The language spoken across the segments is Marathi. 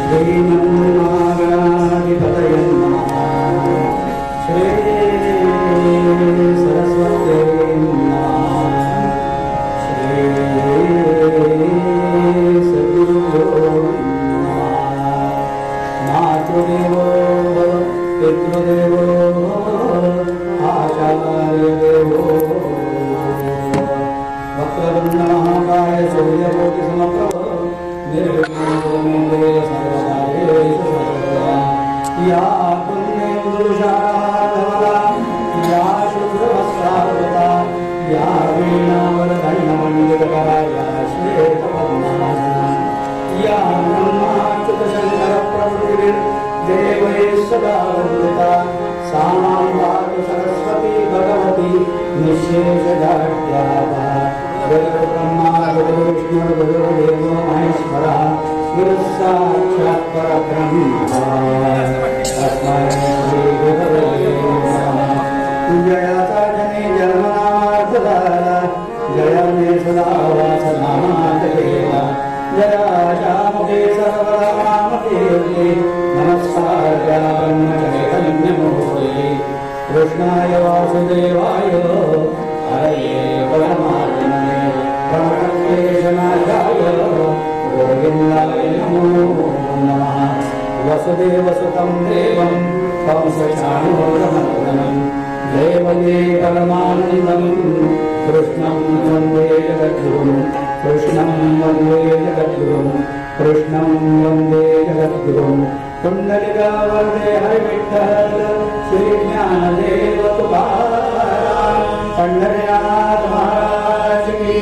श्रीमन्नारायणाधिपतये नमः। श्री सरस्वते नमः। श्री सद्गुरुभ्यो नमः। मातृदेवो भव पितृदेवो भव आचार्यदेवो वक्रतुण्डमहाकाय सूर्यकोटिसमप्रभ निर्विघ्नो मे देव सर्वकार्येषु सर्वदा। या पुण्येन्दुषाधवला या शुभ्रवस्त्रावृता या वीणावरदण्डमण्डितकरा या श्वेतपद्मासना या ब्रह्माच्युतशङ्करप्रभृतिर्देवैः सदा वन्दिता सा मां पातु सरस्वती भगवती निःशेषजाड्याः। गुरुर्ब्रह्मा गुरुर्विष्णुर्गुरुर्देवो महेश्वरः गुरुः साक्षात् परब्रह्म तस्मै श्रीगुरवे नमः। जया साजने जन्मनामार्थदाता जया मे सदा वासनामातकेव जया चामुखे सर्वदा मामकीर्ति नमस्कार्या ब्रह्मचैतन्यमूर्ते कृष्णाय वासुदेवाय हरये परमात्मने प्रणतक्लेशनाशाय गोविन्दाय नमो नमः। वसुदेवसुतं देवं कंसचाणूरमर्दनं देवये परमानन्दं कृष्णं वन्दे जगद्गुरुं कृष्णं वन्दे जगद्गुरुं कृष्णं वन्दे जगद्गुरुं। कुण्डलिकावरदे हरिविठ्ठल श्रीज्ञानदेव तुकाराम पंढरीनाथ महाराज की।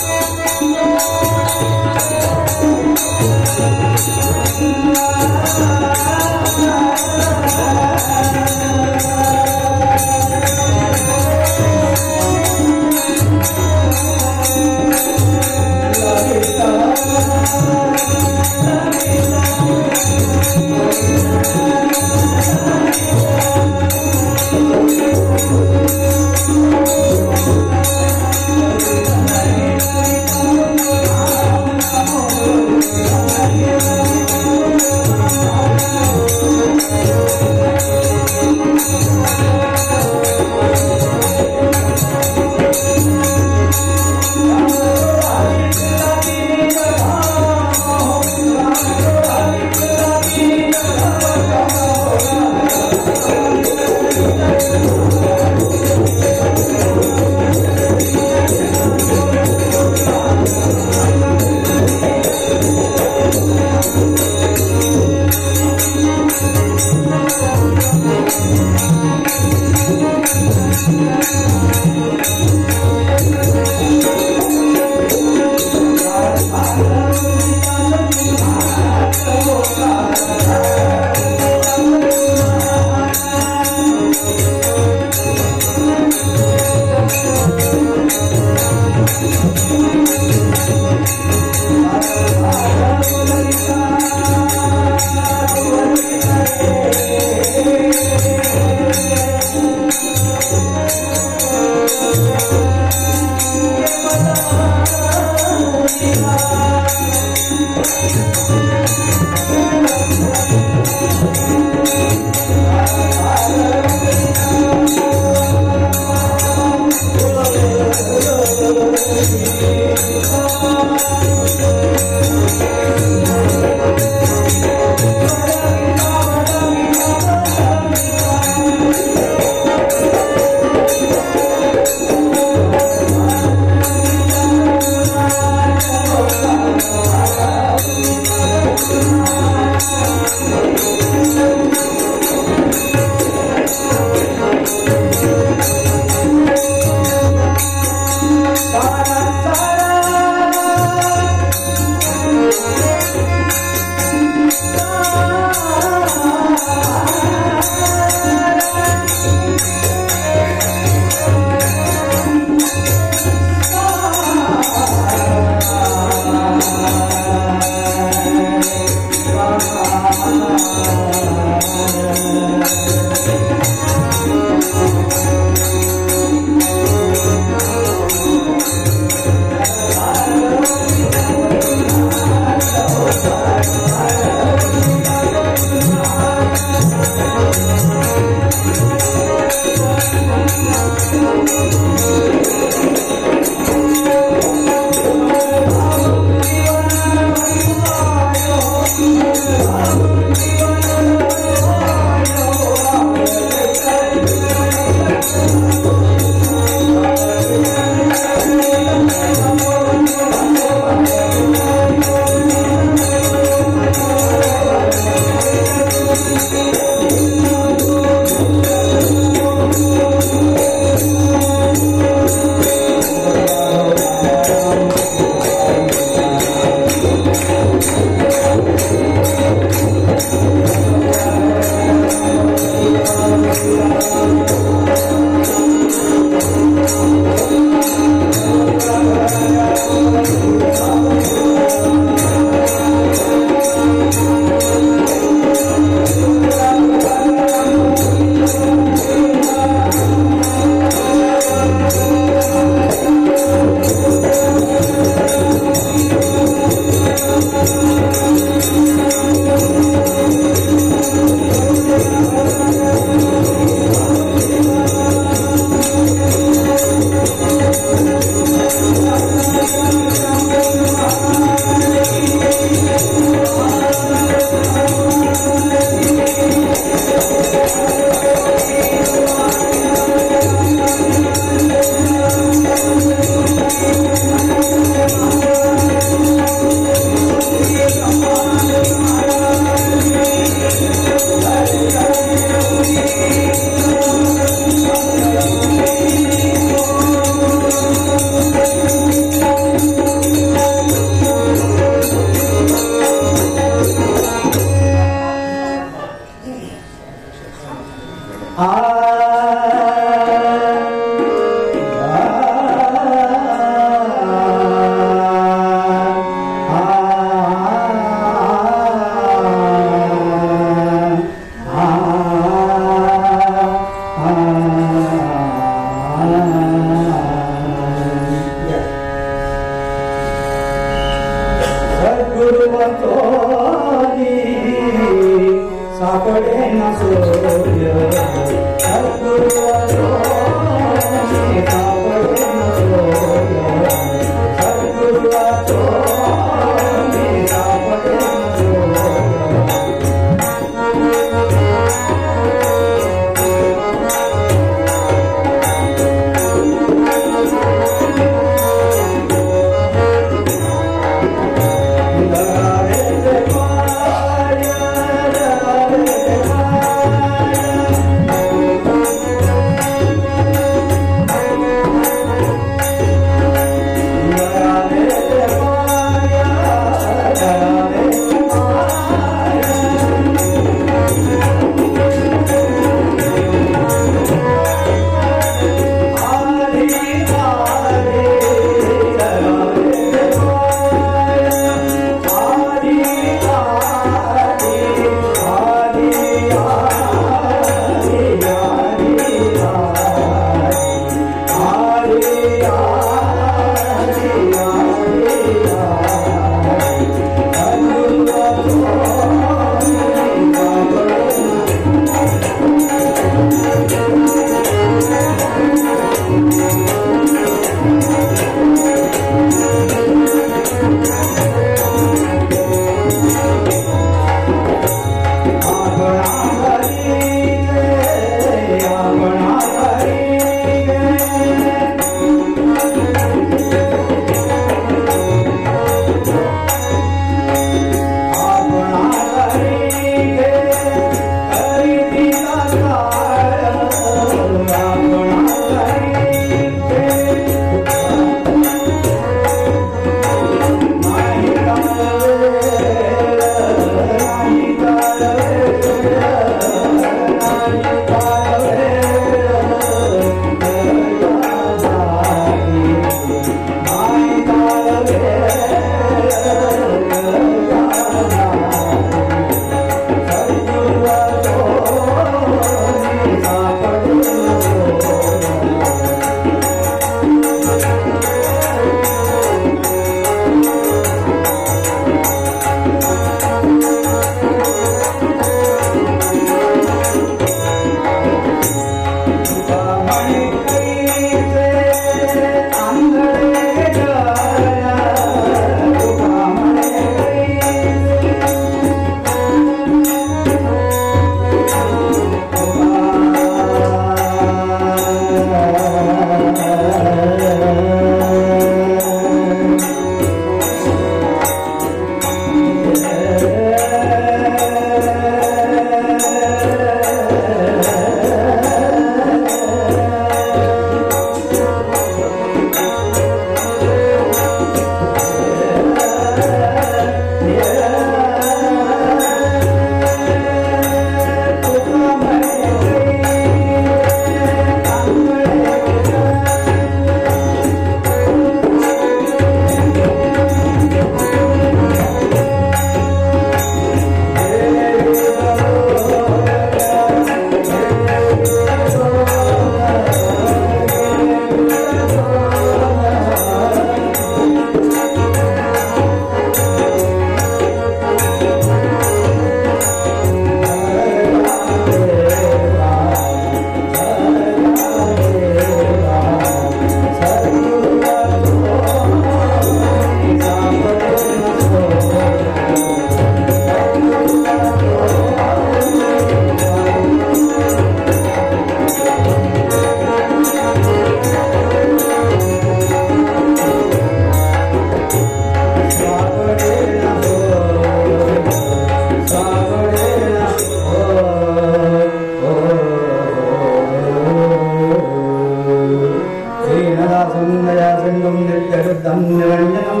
सुन्दया सिन्धुं नित्यशुद्धं निरञ्जनं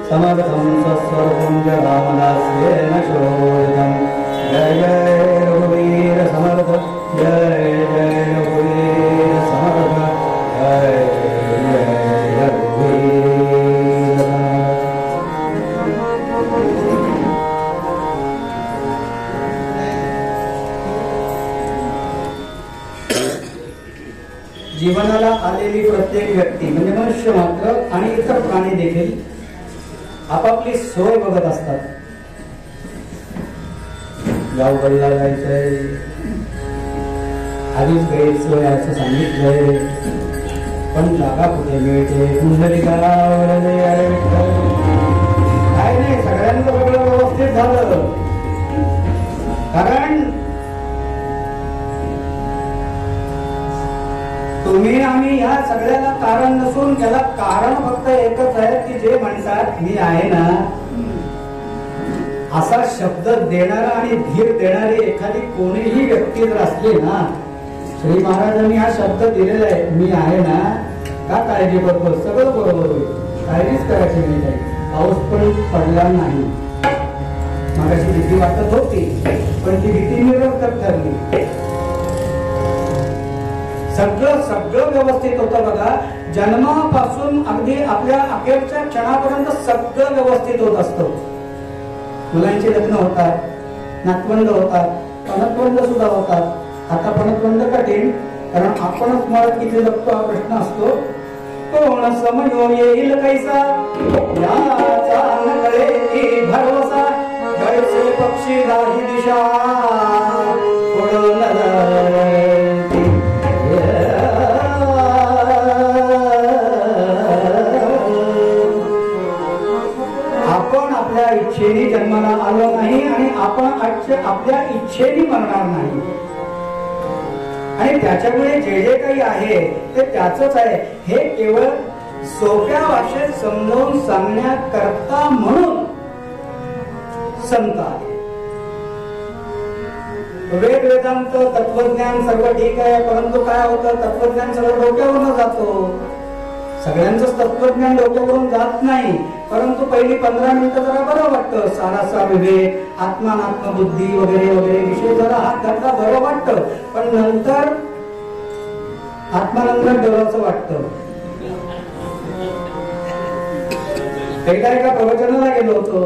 समर्थं स्वस्वरूपं च रामदास्येन शोभितं। जय जय रघुवीर समर्थ, जय जय रघुवीर समर्थ, जय जय रघुवीर। जीवनाला आलेली प्रत्येक व्यक्ती म्हणजे मनुष्य मात्र आणि इतर प्राणी देखील आपापली सोय बघत असतात. गावकडला जायचंय, आधीच गैरसोय असं सांगितलंय, पण जागा कुठे मिळते? पुंडलिकावर काय नाही, सगळ्यांचं सगळं व्यवस्थित झालं. कारण तुम्ही आम्ही या सगळ्याला कारण नसून त्याला कारण फक्त एकच आहे की जे म्हणतात मी आहे ना, असा शब्द देणारा आणि धीर देणारी एखादी कोणीही व्यक्ती जर असली ना, श्री महाराजांनी हा शब्द दिलेला आहे, मी आहे ना, का काळजी करतो? सगळं बरोबर होईल, काळजीच करायची नाही. काही पाऊस पण पडला नाही, मगाशी भीती वाटत होती, पण ती भीती निरर्थक ठरली. सगळं सगळं व्यवस्थित होतं बघा. जन्मापासून अगदी आपल्या अखेरच्या क्षणापर्यंत सगळं व्यवस्थित होत असतं. मुलांची लग्न होतात, नातवंड होतात, पणतवंड सुद्धा होतात. आता पणतवंड कठीण, कारण आपणच मुळात किती जगतो हा प्रश्न असतो. कोण समयो येईल कैसा, याचा न कळे की भरवसा, जैसे पक्षी राही दिशा इच्छेने जन्माला आलो नाही आणि आपण आपल्या इच्छेने मरणार नाही. आणि त्याच्यामुळे जे जे काही आहे ते त्याचंच आहे. हे केवळ सोप्या भाषेत समजावून सांगण्याकरता म्हणून संत आहे. वेद वेदांत तत्वज्ञान सर्व ठीक आहे, परंतु काय होतं, तत्वज्ञान सगळं डोक्यावरून जातो. सगळ्यांचं तत्वज्ञान डोक्यावरून जात नाही, परंतु पहिली 15 मिनिटं जरा बरं वाटतं. सारासा विवेक, आत्मानात्मबुद्धी वगैरे वगैरे विषय जरा हात घातला बरं वाटतं, पण नंतर आत्मानंद डोळाचं वाटतं. एका प्रवचनाला गेलो होतो.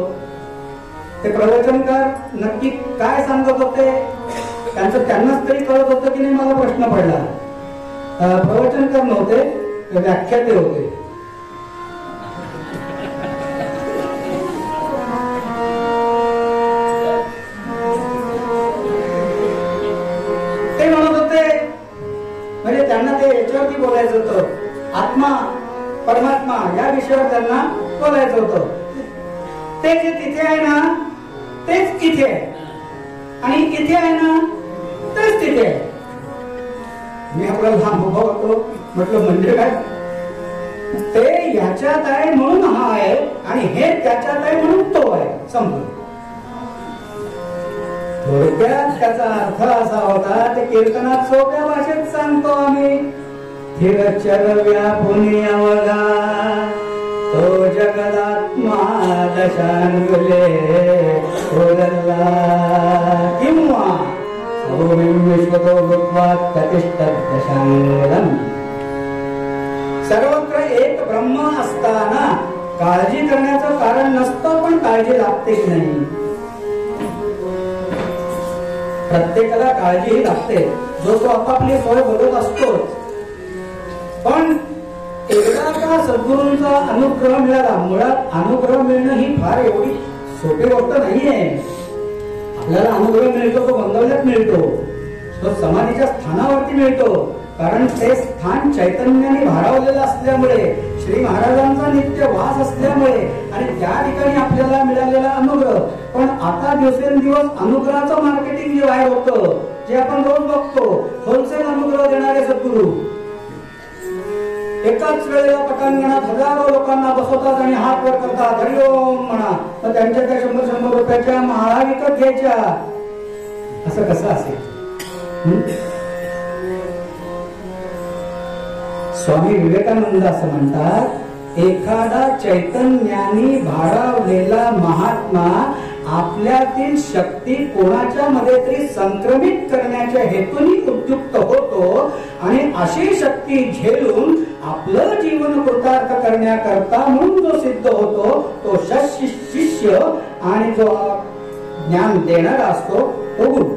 ते प्रवचनकार नक्की काय सांगत होते त्यांनाच तरी कळत होतं की नाही, मला प्रश्न पडला. प्रवचनकार नव्हते, व्याख्याते होते. ते म्हणत होते, म्हणजे त्यांना ते याच्यावरती बोलायचं होतं, आत्मा परमात्मा या विषयावर त्यांना बोलायचं होतं. ते जे तिथे आहे ना तेच तिथे आहे, आणि इथे आहे ना तेच तिथे आहे. मी आपला लांब उभा होतो, म्हटलं म्हणजे काय? ते ह्याच्यात आहे म्हणून हा आहे, आणि हे त्याच्यात आहे म्हणून तो आहे. समजून थोडक्यात त्याचा अर्थ असा होता, ते कीर्तनात सोप्या भाषेत सांगतो आम्ही. थिरचर व्यापुनी अवघा तो जगदात्मा दशांगुले उरला, किंवा विश्वतो भूत्वात् प्रतिष्ठत् दशांगुलम्. सर्वत्र एक ब्रह्म असताना काळजी करण्याचं कारण नसतं, पण काळजी लागते की नाही? प्रत्येकाला काळजी ही लागते. जो तो आपापली सोय बघत असतोच. पण एकदा का सद्गुरूंचा अनुग्रह मिळाला, मुळात अनुग्रह मिळणं ही फार एवढी सोपी गोष्ट नाहीये. आपल्याला अनुग्रह मिळतो तो बंगल्यात मिळतो, तो समाधीच्या स्थानावरती मिळतो. कारण ते स्थान चैतन्याने भारावलेलं असल्यामुळे, श्री महाराजांचा नित्य वास असल्यामुळे, आणि त्या ठिकाणी आपल्याला मिळालेला अनुग्रह. पण आता दिवसेंदिवस अनुग्रहाचं मार्केटिंग जे बाहेर होतं, जे आपण रोज बघतो, होलसेल अनुग्रह देणारे सद्गुरू एकाच वेळेला पटांगणात हजारो लोकांना बसवतात आणि हात वर करतात, हरिओम म्हणा. तर त्यांच्या त्या 100-100 रुपयाच्या माळा विकत घ्यायच्या. असं कसं असेल? स्वामी विवेकानंद असं म्हणतात, एखादा चैतन्याने भारावलेला महात्मा आपल्यातील शक्ती कोणाच्या मध्ये तरी संक्रमित करण्याच्या हेतूने उद्युक्त होतो आणि अशी शक्ती झेलून आपलं जीवन कृतार्थ करण्याकरता म्हणून जो सिद्ध होतो तो शिष्य आणि जो ज्ञान देणारा असतो तो गुरु.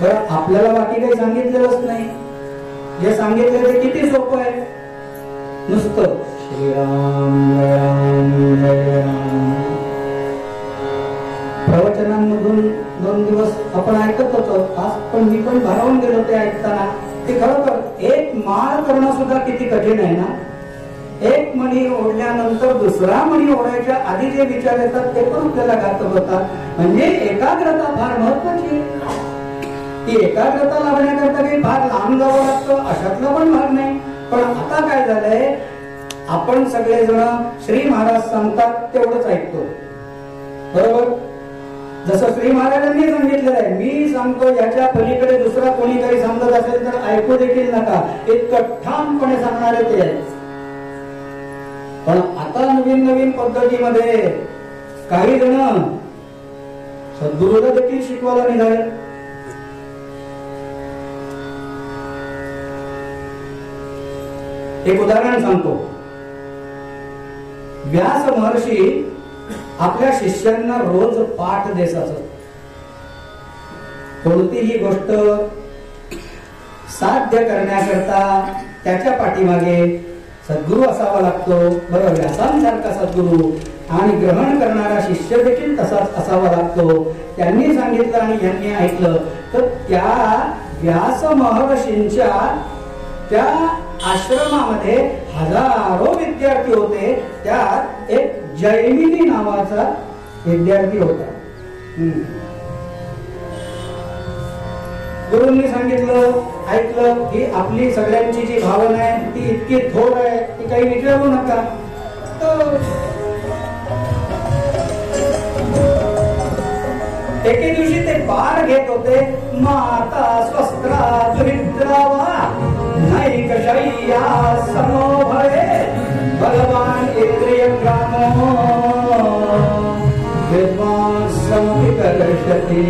बरं, आपल्याला बाकी काही सांगितलेलंच नाही. जे सांगितलं ते किती सोपं आहे. नुसतं श्रीराम राम जय राम. प्रवचनांमधून 2 दिवस आपण ऐकत होतो. आज पण मी पण भारावून गेलो ते ऐकताना. ते खरोखर एक माळ करणं सुद्धा किती कठीण आहे ना. एक मणी ओढल्यानंतर दुसरा मणी ओढायच्या आधी जे विचार येतात ते पण आपल्याला घातक होतात. म्हणजे एकाग्रता फार महत्वाची आहे. ती एकाग्रता लाभण्याकरता काही फार लांब जावं लागतं अशातला पण भाग नाही. पण आता काय झालंय, आपण सगळेजण श्री महाराज सांगतात तेवढंच ऐकतो. बरोबर, जसं श्री महाराजांनी सांगितलेलं आहे, मी सांगतो याच्या पलीकडे दुसरा कोणी काही सांगत असेल तर ऐकू देखील नका, इतकं ठामपणे सांगणारे ते आहेत. पण आता नवीन नवीन पद्धतीमध्ये काही जण सद्गुरूला देखील शिकवायला निघाले. एक उदाहरण सांगतो. व्यास महर्षी आपल्या शिष्यांना रोज पाठ देत असत. कोणतीही गोष्ट साध्य करण्याकरता त्याच्या पाठीमागे सद्गुरू असावा लागतो. बरं, व्यासांसारखा सद्गुरू आणि ग्रहण करणारा शिष्य देखील तसाच असावा लागतो. त्यांनी सांगितलं आणि यांनी ऐकलं तर त्या व्यास महर्षींच्या त्या आश्रमामध्ये हजारो विद्यार्थी होते. त्यात एक जैमिनी नावाचा विद्यार्थी होता. गुरूंनी सांगितलं, ऐकलं की आपली सगळ्यांची जी भावना आहे ती इतकी थोड आहे, ती काही विचारू नका. एके दिवशी ते पार घेत होते. माता स्वस्त्रा दुहित्रावा नैकशय्या समोभये बलवान इंद्रिय ग्रामो विद्वान् समिकर्षति.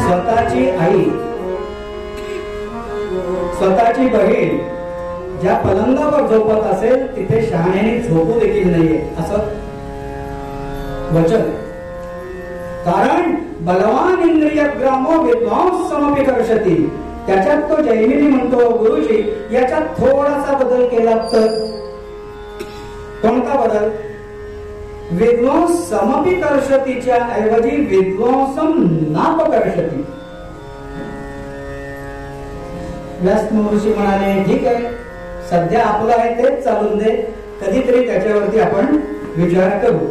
स्वतःची आई, स्वतःची बहीण ज्या पलंगावर झोपत असेल तिथे शहाण्याने झोपू देखील नाहीये असं वचन. कारण बलवान इंद्रिय ग्रामो विद्वांस समपि कर्षति. त्याच्यात तो जैमिनी म्हणतो, गुरुजी याच्यात थोडासा बदल केला तर. कोणता बदल? विद्वांस समपि कर्षतीच्या ऐवजी विद्वांसम नापकर्षति. व्यास महर्षी म्हणाले, ठीक आहे, सध्या आपलं आहे तेच चालून दे, कधीतरी त्याच्यावरती आपण विचार करू.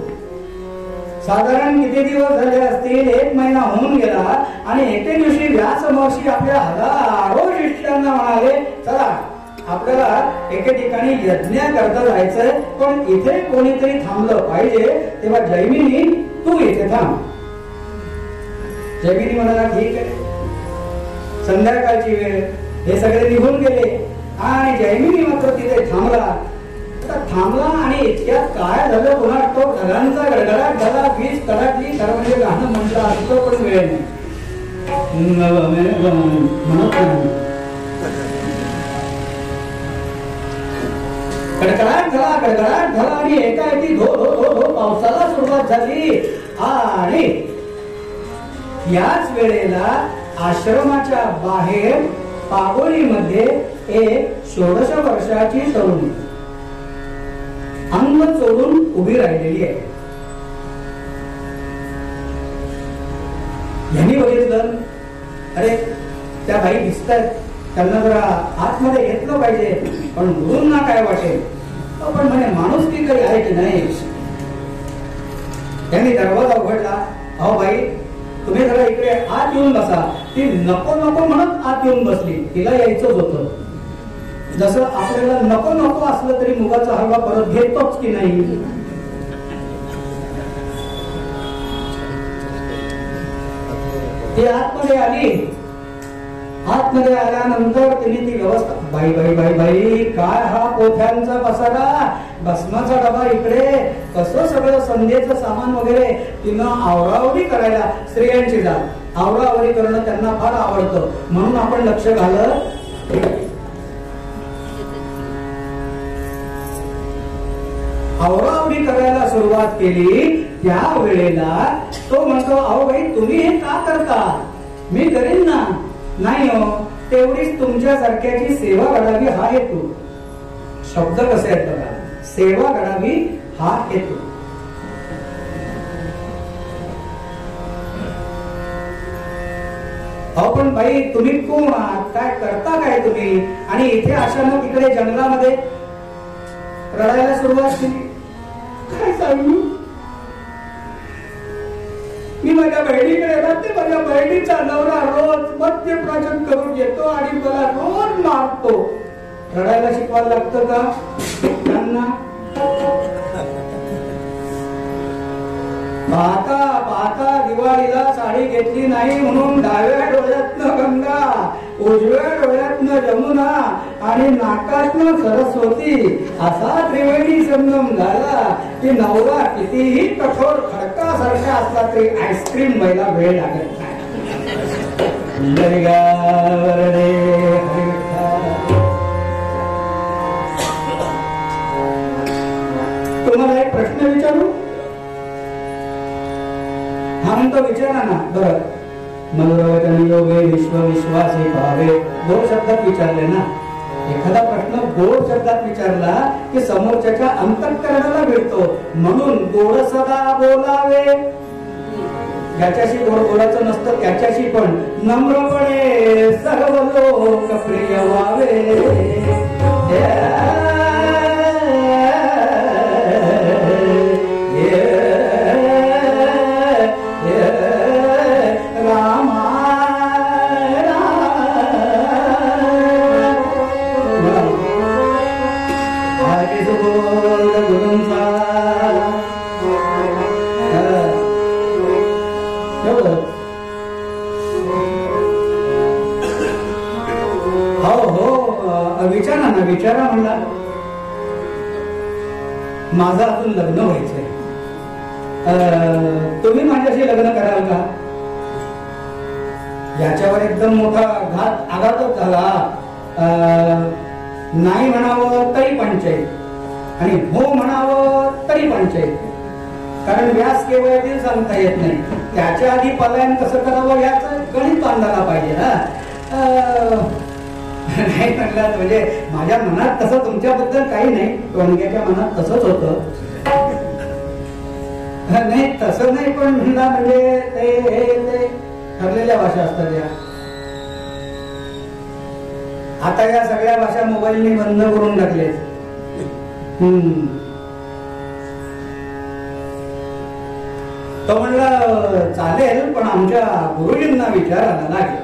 साधारण किती दिवस झाले असतील, 1 महिना होऊन गेला आणि एके दिवशी व्यास महर्षी आपल्या हजारो शिष्यांना म्हणाले, चला आपल्याला एके ठिकाणी यज्ञ करता जायचंय, पण इथे कोणीतरी थांबलं पाहिजे. तेव्हा जैमिनी तू इथे थांब. जैमिनी म्हणाला, ठीक आहे. संध्याकाळची वेळ, हे सगळे निघून गेले आणि जैमिनी मात्र तिथे थांबला. थांबला आणि इतक्यात काय झालं पुन्हा तो ढगांचा गडगडाट झाला. वीज कडाकली. खरं म्हणजे गाणं म्हटलं असतं पण वेळ नाही. कडकडाट झाला, कडकडाट झाला आणि एकाएकी धो धो धो धो पावसाला सुरुवात झाली. आणि याच वेळेला आश्रमाच्या बाहेर पागोळीमध्ये एक 16 वर्षाची तरुणी अंग चोरून उभी राहिलेली आहे. यांनी बघितलं, अरे त्या बाई दिसतात, त्यांना जरा आतमध्ये घेतलं पाहिजे. पण गुरूंना काय वाटेल, पण म्हणे माणूस की काही आहे की नाही. त्यांनी दरवाजा उघडला. अहो बाई, तुम्ही जरा इकडे आत येऊन बसा. ती नको नको म्हणत आत येऊन बसली. तिला यायचंच होतं. जसं आपल्याला नको नको असलं तरी मुगाचा हलवा परत घेतोच की नाही. ती आतमध्ये आली. आतमध्ये आल्यानंतर तिने ती व्यवस्था, बाई बाई बाई बाई काय हा पोथ्यांचा पसारा, भस्माचा डबा इकडे, कसं सगळं संध्येचं सामान वगैरे तिनं आवरावरी करायला. स्त्रियांची जात आवरावरी करणं त्यांना फार आवडतं, म्हणून आपण लक्ष घालत. आवरावरी करायला सुरुवात केली. त्या वेळेला तो म्हणतो, अहो बाई तुम्ही हे का करता, मी करेन ना. नाही हो, तेवढीच तुमच्या सारख्याची सेवा घडावी हा हेतू. शब्द कसे आहेत बघा, सेवा घडावी हा हेतू. अहो पण बाई तुम्ही कोण आहात, काय करता काय तुम्ही, आणि इथे अचानक तिकडे जंगलामध्ये रडायला सुरुवात केली. काय सांगू, मी माझ्या बहिणीकडे राहते. माझ्या बहिणीचा नवरा रोज मद्यप्राशन करून येतो आणि मला रोज मारतो. रडायला शिकवायला लागतं का त्यांना? पाहता पाहता दिवाळीला साडी घेतली नाही म्हणून डाव्या डोळ्यातनं गंगा, उजव्या डोळ्यातनं जमुना आणि नाकातनं सरस्वती असा त्रिवेणी संगम झाला की नवरा कितीही कठोर खडकासारखा असला तरी आईस्क्रीम व्हायला वेळ लागत नाही. तुम्हाला एक प्रश्न विचारू? हा म्हणतो विचारा ना. बरं, मनोरवचन योगे विश्व विश्वासी भावे गोड शब्दात विचारले ना. एखादा प्रश्न गोड शब्दात विचारला की समोरच्याच्या अंतःकरणाला भेटतो. म्हणून गोड सदा बोलावे. ज्याच्याशी गोड बोलायचं नसतं त्याच्याशी पण नम्रपणे सर्व लोक प्रिय व्हावे. विचारा म्हणला. माझं अजून लग्न व्हायचंय, तुम्ही माझ्याशी लग्न कराल का? याच्यावर एकदम मोठा आघातच झाला. नाही म्हणावं तरी पंचायत आणि हो म्हणावं तरी पंचायत. कारण व्यास केवळ सांगता येत नाही. त्याच्या आधी पलायन कसं करावं याचं गणित बांधायला पाहिजे ना. नाही म्हणलं म्हणजे माझ्या मनात तसं तुमच्याबद्दल काही नाही, टोणक्याच्या मनात तसंच होतं. नाही तसं नाही, पण म्हणला म्हणजे ते ठरलेल्या भाषा असतात या. आता या सगळ्या भाषा मोबाईलने बंद करून टाकले. तो म्हणला चालेल, पण आमच्या गुरुजींना विचारायला लागेल.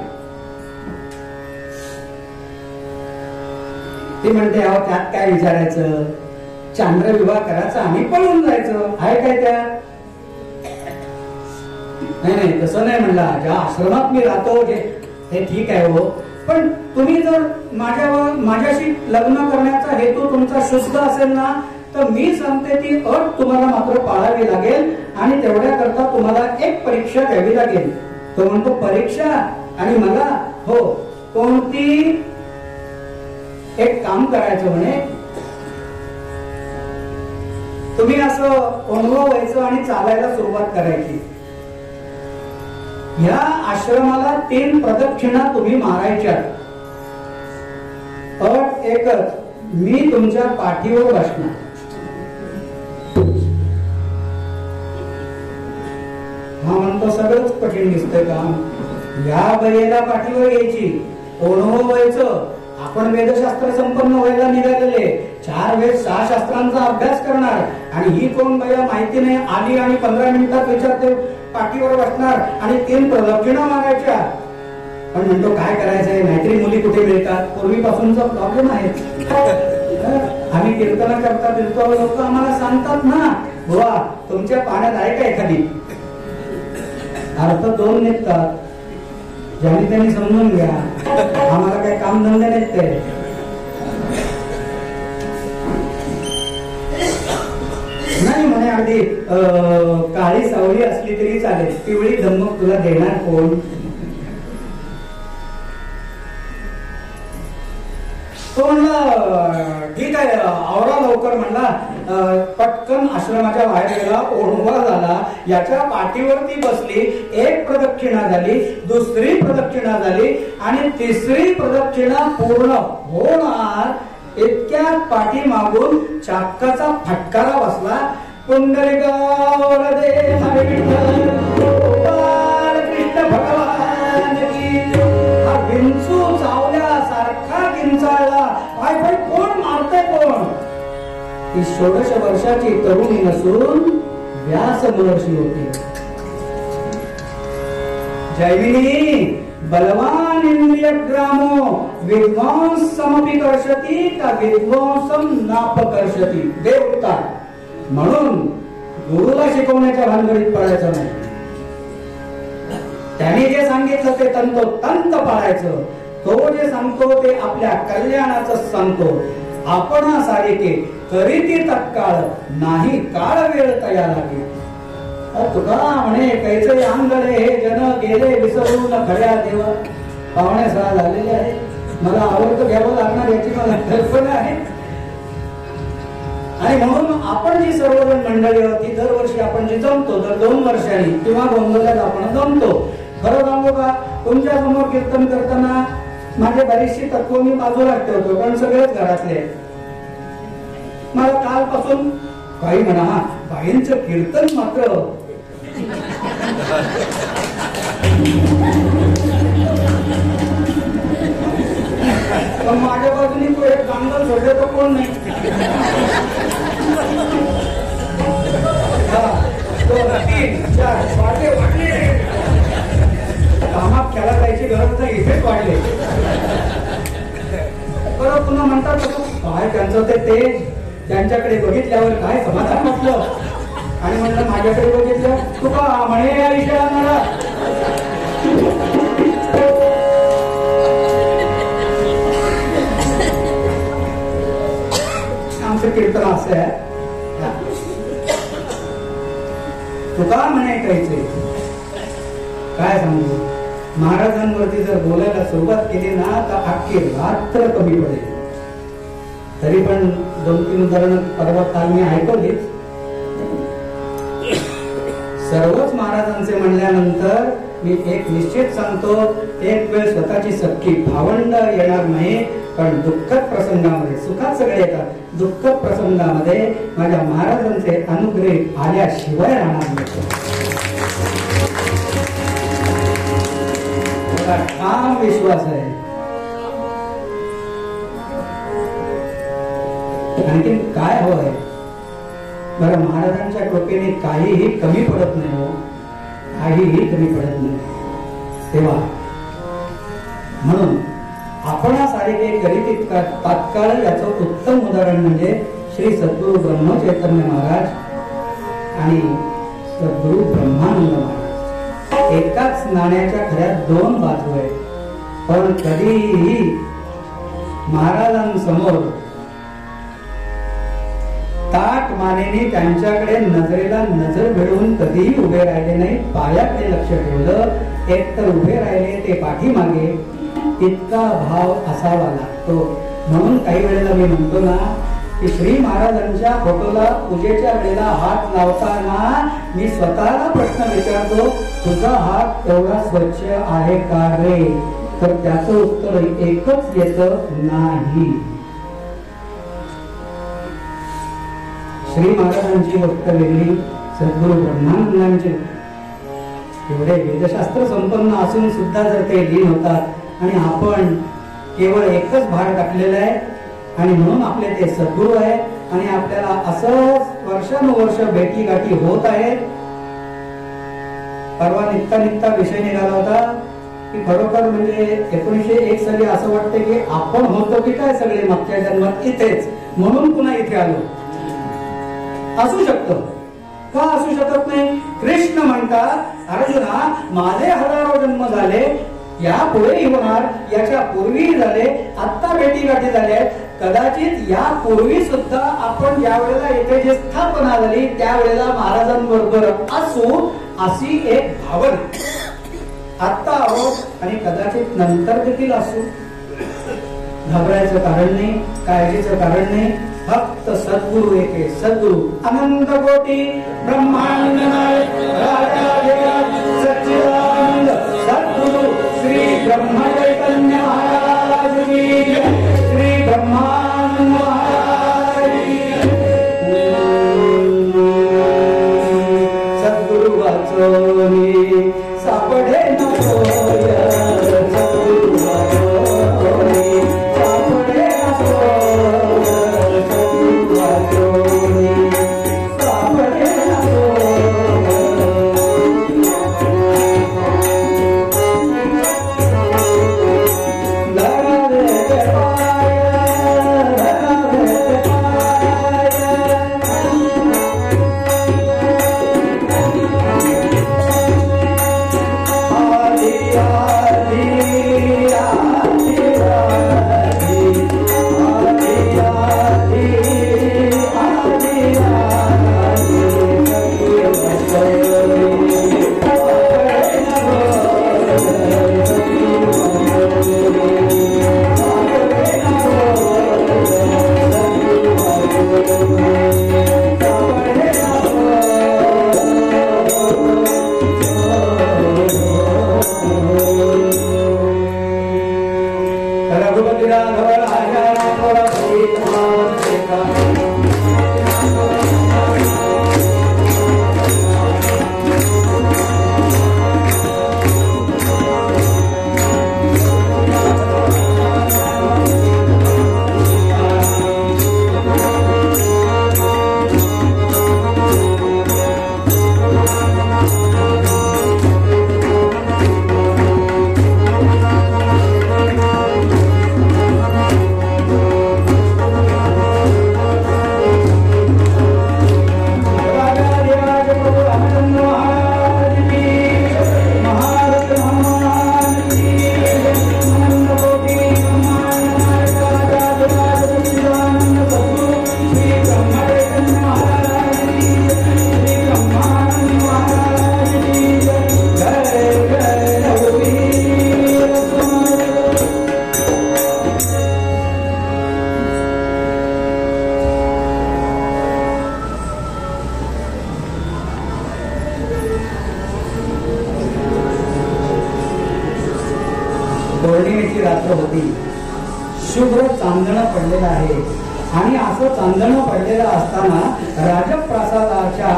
ती म्हणते अहो त्यात काय विचारायचं, चांद्र विवाह करायचा आणि पळून जायचं आहे काय त्यात? नाही नाही तसं नाही म्हणला. ज्या आश्रमात मी राहतो हे ठीक आहे हो, पण तुम्ही जर माझ्याशी लग्न करण्याचा हेतू तुमचा शुद्ध असेल ना, तर मी सांगते ती अट तुम्हाला मात्र पाळावी लागेल आणि तेवढ्या करता तुम्हाला एक परीक्षा द्यावी लागेल. तो म्हणतो परीक्षा? आणि मला हो कोणती? एक काम करायचं म्हणे, तुम्ही असं अनुभव व्हायचं आणि चालायला सुरुवात करायची. या आश्रमाला 3 प्रदक्षिणा तुम्ही मारायच्या. अट एकच, मी तुमच्या पाठीवर बसणार. हा म्हणतो सगळंच कठीण दिसतंय का? या बयेला पाठीवर यायची, अनुभव व्हायचं. आपण वेदशास्त्र संपन्न व्हायला निघालेले, 4 वेद 6 शास्त्रांचा अभ्यास करणार आणि ही कोण बाया माहिती नाही आली आणि 15 मिनिटात विचारते पाठीवर बसणार आणि 3 प्रदक्षिणा मारायच्या. पण म्हणतो काय करायचंय, नाहीतरी मुली कुठे मिळतात, पूर्वीपासूनचा प्रॉब्लेम आहे. आम्ही कीर्तन करता फिरतो, लोक आम्हाला सांगतात ना बुवा तुमच्या पाण्यात आहे का एखादी, अर्थ 2 निघतात. ज्यांनी त्यांनी समजून घ्या, आम्हाला काही काम धंदे नाहीत ते. नाही म्हणे अगदी काळी सावळी असली तरी चालेल, पिवळी धमक तुला देणार कोण? तो म्हणला ठीक आहे आवरा लवकर म्हणला. पटकन आश्रमाच्या बाहेर गेला, ओढवा झाला, याच्या पाठीवरती बसली. एक प्रदक्षिणा झाली, दुसरी प्रदक्षिणा झाली आणि तिसरी प्रदक्षिणा पूर्ण होणार इतक्यात पाठी मागून चाकाचा फटकारा बसला. पुंडलिका वरदे हरे विठ्ठल गोपाल कृष्ण भगवान की. हा विंचू चावल्यासारखा किंचाळला. काय भाई कोण मारते कोण? ती 16 वर्षाची तरुणी नसून व्यास महर्षी होती. जैमिनी बलवान इंद्रियग्रामो विद्वांसमपि कर्षति का विद्वांसम नापकर्षति. देव उत्तर. म्हणून गुरुला शिकवण्याच्या भानगडीत पडायचं नाही. त्याने जे सांगितलं ते तंतोतंत पाळायचं. तो जे सांगतो ते आपल्या कल्याणाचं सांगतो. आपण सारिके करीती तत्काळ नाही काळ वेळ तया लागे. तुका म्हणे कैचे अंगले हे जन गेले विसरून खड्या देवा. पाहुणे 6 झालेले आहे, मला आवडतं घ्यावं लागणार याची मला कल्पना आहे. आणि म्हणून आपण जी सर्वजण मंडळी होती दरवर्षी आपण जी जमतो, दर 2 वर्षांनी किंवा गोंधळात आपण जमतो. खरं सांगू का, तुमच्या समोर कीर्तन करताना माझे बरीचशी तत्व मी बाजूला ठेवतो, कारण सगळेच घरातले. मला कालपासून काही म्हणा बाईंचं कीर्तन मात्र पण माझ्या बाजूने तो एक गांगल सोडले तर कोण नाही. कामात त्याला जायची गरज नाही, इथेच वाढले. परत पुन्हा म्हणतात काय त्यांचं ते त्यांच्याकडे बघितल्यावर काय समाधान म्हटलं. आणि म्हणलं माझ्याकडे बघितलं तुका म्हणे या विषयाला. आमचं कीर्तन असं आहे, तुका म्हणे कायचे काय सांगू. महाराजांवरती जर बोलायला सुरुवात केली ना तर अख्खी रात्र कमी पडेल. तरी पण 2-3 उदाहरण परवा काल मी ऐकवलीच. सर्वच महाराजांचे म्हणल्यानंतर मी एक निश्चित सांगतो, एक वेळ स्वतःची सख्खी भावंड येणार नाही, पण दुःखद प्रसंगामध्ये, सुखात सगळे येतात, दुःखद प्रसंगामध्ये माझ्या महाराजांचे अनुग्रह आल्याशिवाय राहणार नाही. ठाम विश्वास आहे. आणखी काय हवंय बरं, महाराजांच्या कृपेने काहीही कमी पडत नाही हो, काहीही कमी पडत नाही. तेव्हा म्हणून आपण सारे करीत तात्काळ याचं उत्तम उदाहरण म्हणजे श्री सद्गुरु ब्रह्मचैतन्य महाराज आणि सद्गुरु ब्रह्मानंद महाराज. एकाच नाण्याच्या खऱ्या 2 बाजू आहेत. पण कधीही महाराजांसमोर ताट मानेने त्यांच्याकडे नजरेला नजर भिडवून कधीही उभे राहिले नाही. पायाकडे लक्ष ठेवलं, एक तर उभे राहिले ते पाठीमागे, इतका भाव असावा लागतो. म्हणून काही वेळेला मी म्हणतो ना की श्री महाराजांच्या फोटोला पूजेच्या वेळेला हात लावताना मी स्वतःला प्रश्न विचारतो, तुझा हात एवढा स्वच्छ आहे का रे? तर त्याचं उत्तर एकच येतं, नाही. श्री महाराजांची गोष्ट वेगळी, सद्गुरु ब्रह्मानंदांची. एवढे वेदशास्त्र संपन्न असून सुद्धा जर ते लीन होतात आणि आपण केवळ एकच भार टाकलेला आहे आणि म्हणून आपले ते सद्गुरु आहेत आणि आपल्याला असंच वर्षानुवर्ष भेटी गाठी होत आहेत. परवा निघता विषय निघाला होता की खरोखर म्हणजे 1901 साली असं वाटतं की आपण होतो की काय सगळे मागच्या जन्मात इथेच, म्हणून पुन्हा इथे आलो. असू शकतं का असू शकत नाही? कृष्ण म्हणतात, अर्जुना माझे हजारो जन्म झाले, यापुढेही होणार, याच्या पूर्वी झाले, आता भेटी गाठी झाल्या. कदाचित यापूर्वी सुद्धा आपण ज्या वेळेला येथे जे स्थापना झाली त्यावेळेला महाराजांबरोबर असू, अशी एक भावना आता आहोत आणि कदाचित नंतर देखील असू. घाबरायचं कारण नाही, काळजीचं कारण नाही. फक्त सद्गुरु एके सद्गुरु अनंत कोटी ब्रह्मांड सच्चिदानंद सद्गुरु श्री ब्रह्म चैतन्य महाराज की जय. श्री ब्रह्मानंद महाराज की जय. सद्गुरु वाचोनी सापडे नको, सद्गुरु वाचोनी सापडे नको. पौर्णिमेची रात्र होती. शुभ्र चांदणं पडलेलं आहे आणि असं चांदणं पडलेलं असताना राजप्रासादाच्या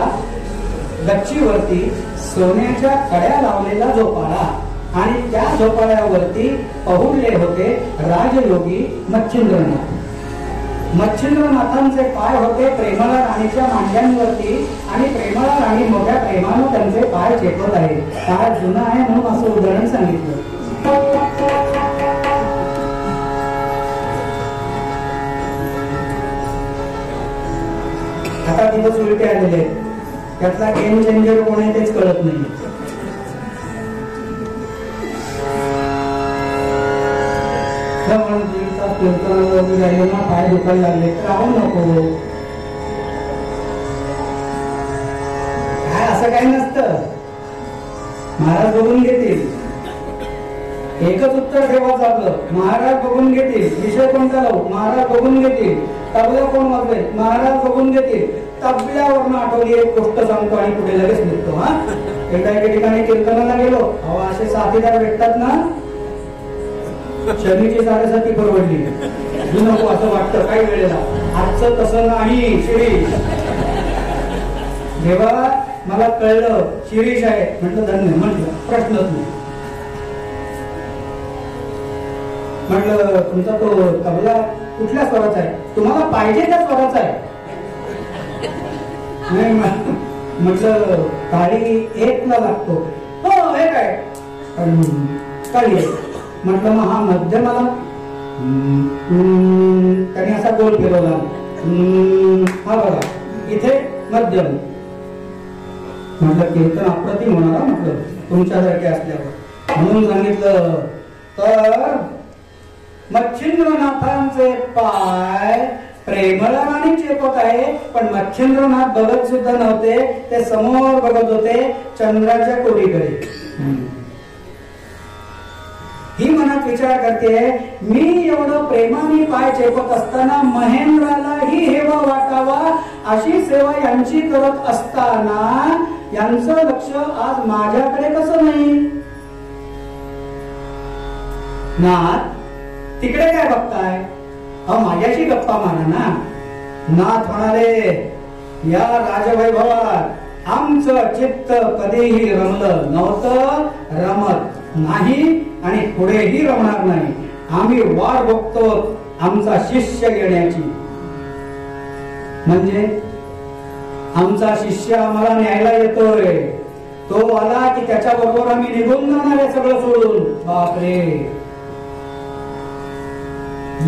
गच्चीवरती सोन्याच्या कड्या लावलेला झोपाळा आणि त्या झोपाळ्यावरती पहुडले होते राजयोगी मच्छिंद्रनाथ. मच्छिंद्रनाथांचे पाय होते प्रेमळा राणीच्या मांड्यांवरती आणि प्रेमळा राणी मोठ्या प्रेमानं त्यांचे पाय चेपत आहे. काळ जुना आहे म्हणून असं उदाहरण सांगितलं. आता दिवस उलटे आलेले आहेत. त्यातला गेम चेंजर कोण आहे तेच कळत नाही. पाय दुखायला लागले तर राहू नको. काय असं काही नसतं. महाराज बघून घेतील. एकच उत्तर ठेवायचं आपलं. महाराज बघून घेतील. विषय कोणता लावू? महाराज बघून घेतील. तबला कोण वाजवेल? महाराज बघून घेतील. तबल्यावरनं आठवली एक गोष्ट सांगतो आणि पुढे लगेच निघतो. हा एकदा एका ठिकाणी कीर्तनाला गेलो. अहो असे साथीदार भेटतात ना, शनीची साडेसाती परवडली नको असं वाटतं काही वेळेला. आजचं तसं नाही. शिरीष जेव्हा मला कळलं शिरीष आहे म्हटलं धन्य. म्हटलं प्रश्नच नाही. म्हटलं तुमचा तो तबला कुठल्या स्वराचा आहे? तुम्हाला पाहिजे त्या स्वराचा आहे? नाही म्हटलं काळी एकला लागतो. हो एक आहे काळी आहे. म्हटलं मग हा मध्यमाला? त्याने असा गोल फिरवला. हा बघा इथे मध्यम. म्हटलं कीर्तन अप्रतिम होणार म्हटलं तुमच्यासारखे असल्यावर. म्हणून सांगितलं तर मच्छिंद्रनाथांचे पाय प्रेमळाने चेपत आहे, पण मच्छिंद्रनाथ बघत सुद्धा नव्हते, ते समोर बघत होते चंद्राच्या कोरीकडे. ही मनात विचार करते, मी एवढं प्रेमाने पाय चेपत असताना महेंद्रालाही हेवा वाटावा अशी सेवा यांची करत असताना यांचं लक्ष आज माझ्याकडे कसं नाही? नाथ तिकडे काय बघताय? माझ्याशी गप्पा मारा ना. नाथ म्हणाले, या राजवैभवात आमचं चित्त कधीही रमलं नव्हतं, रमत नाही आणि पुढेही रमणार नाही. आम्ही वाट बघतो आमचा शिष्य येण्याची. म्हणजे आमचा शिष्य आम्हाला न्यायला येतोय, तो आला की त्याच्या बरोबर आम्ही निघून जाणार आहे सगळं सोडून. बापरे,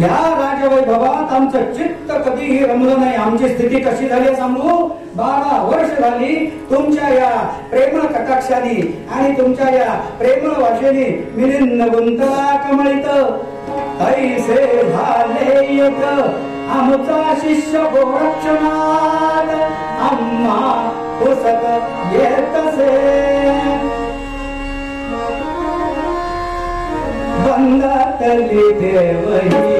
या राजवैभवात आमचं चित्त कधीही रमलं नाही. आमची स्थिती कशी झाली सांगू? 12 वर्ष झाली तुमच्या या प्रेमळ कटाक्षाने आणि तुमच्या या प्रेमळ वाशेने मिलिंद गुंतला कमळीत. ऐसे झाले एक आमचा शिष्य गोरक्षणात, आम्हा पुसत येतसे. बंदातली देवही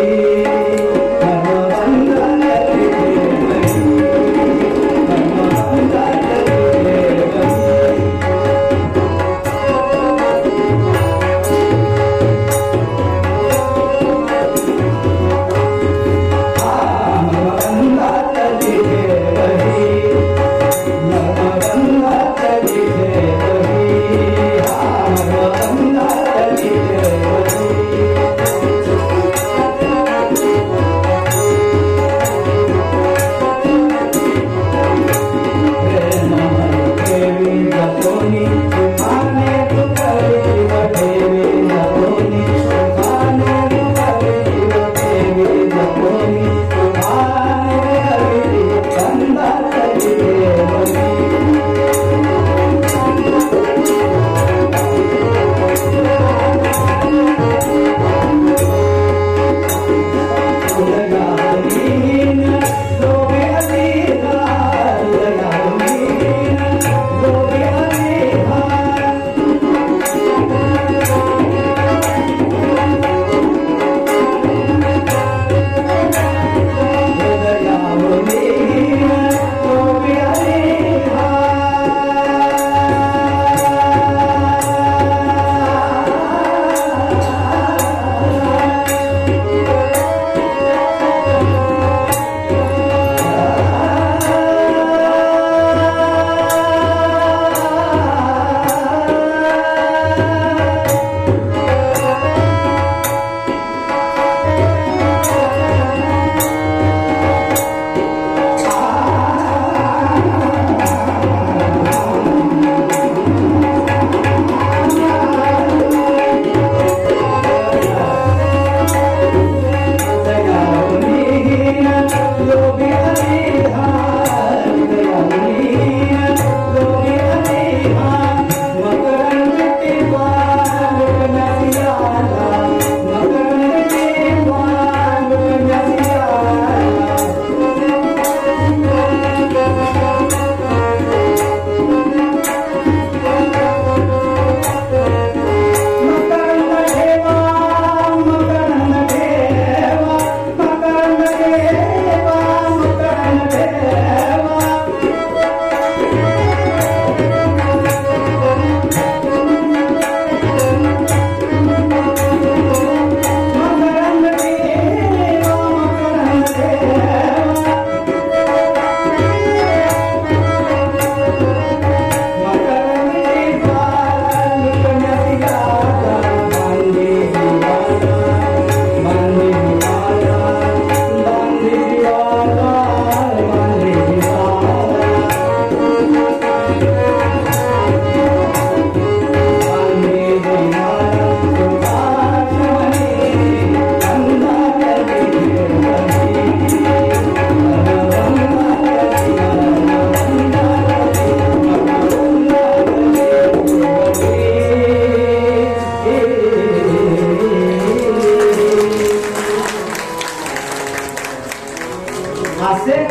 बंदातली देवही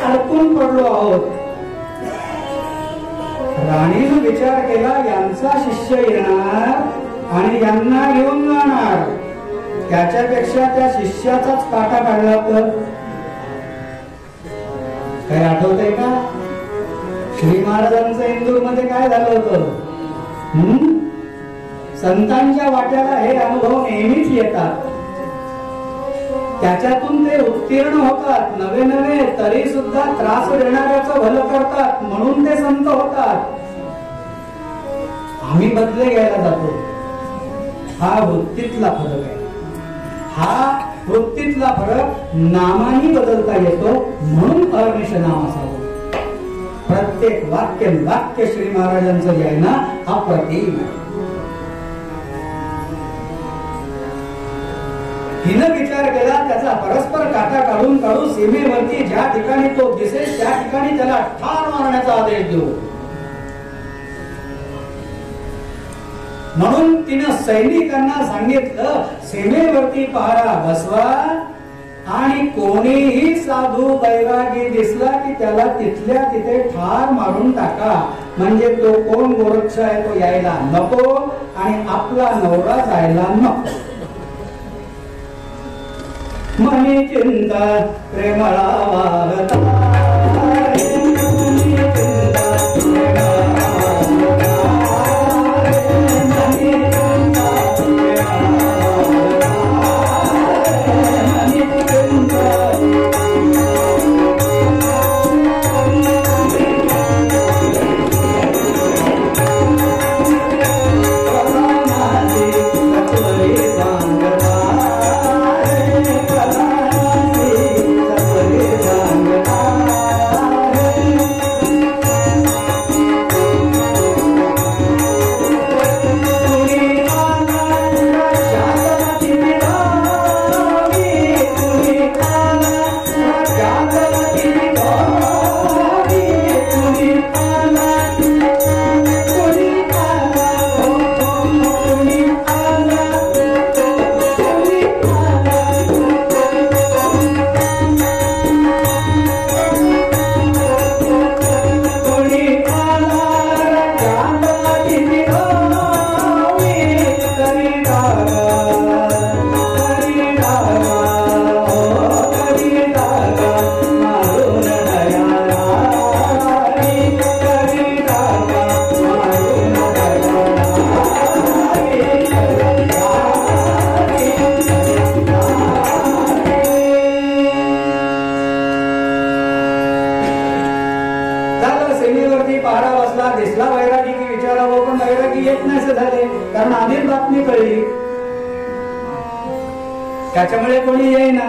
अडकून पडलो आहोत. राणीने विचार केला, यांचा शिष्य येणार आणि यांना घेऊन जाणार, त्याच्यापेक्षा त्या शिष्याचाच काटा काढला तर. काय आठवतंय का श्री महाराजांचं इंदूर मध्ये काय झालं होतं? संतांच्या वाट्याला हे अनुभव नेहमीच येतात, त्याच्यातून ते उत्तीर्ण होतात, नवे नवे तरी सुद्धा त्रास देणाऱ्याचं भलं करतात, म्हणून ते संत होतात. आम्ही बदले घ्यायला जातो. हा वृत्तीतला फरक आहे. हा वृत्तीतला फरक नामानी बदलता येतो, म्हणून अहर्निश नाम असावं. प्रत्येक वाक्य वाक्य श्री महाराजांचं जे आहे ना, हा प्रतिम आहे. हिनं विचार केला, त्याचा परस्पर काटा काढून काढून सीमेवरती ज्या ठिकाणी तो दिसेल त्या ठिकाणी त्याला ठार मारण्याचा आदेश देऊ. म्हणून तिनं सैनिकांना सांगितलं, सीमेवरती पहारा बसवा आणि कोणीही साधू बैरागी दिसला की त्याला तिथल्या तिथे ठार मारून टाका, म्हणजे तो कोण गोरक्ष आहे तो यायला नको आणि आपला नवरा जायला नको. मनी चिंता प्रेमळा वाहता, मनी चिंता प्रेमळा वाहता, मनी चिंता प्रेमळा वाहता, मनी चिंता. त्याच्यामुळे कोणी येईना,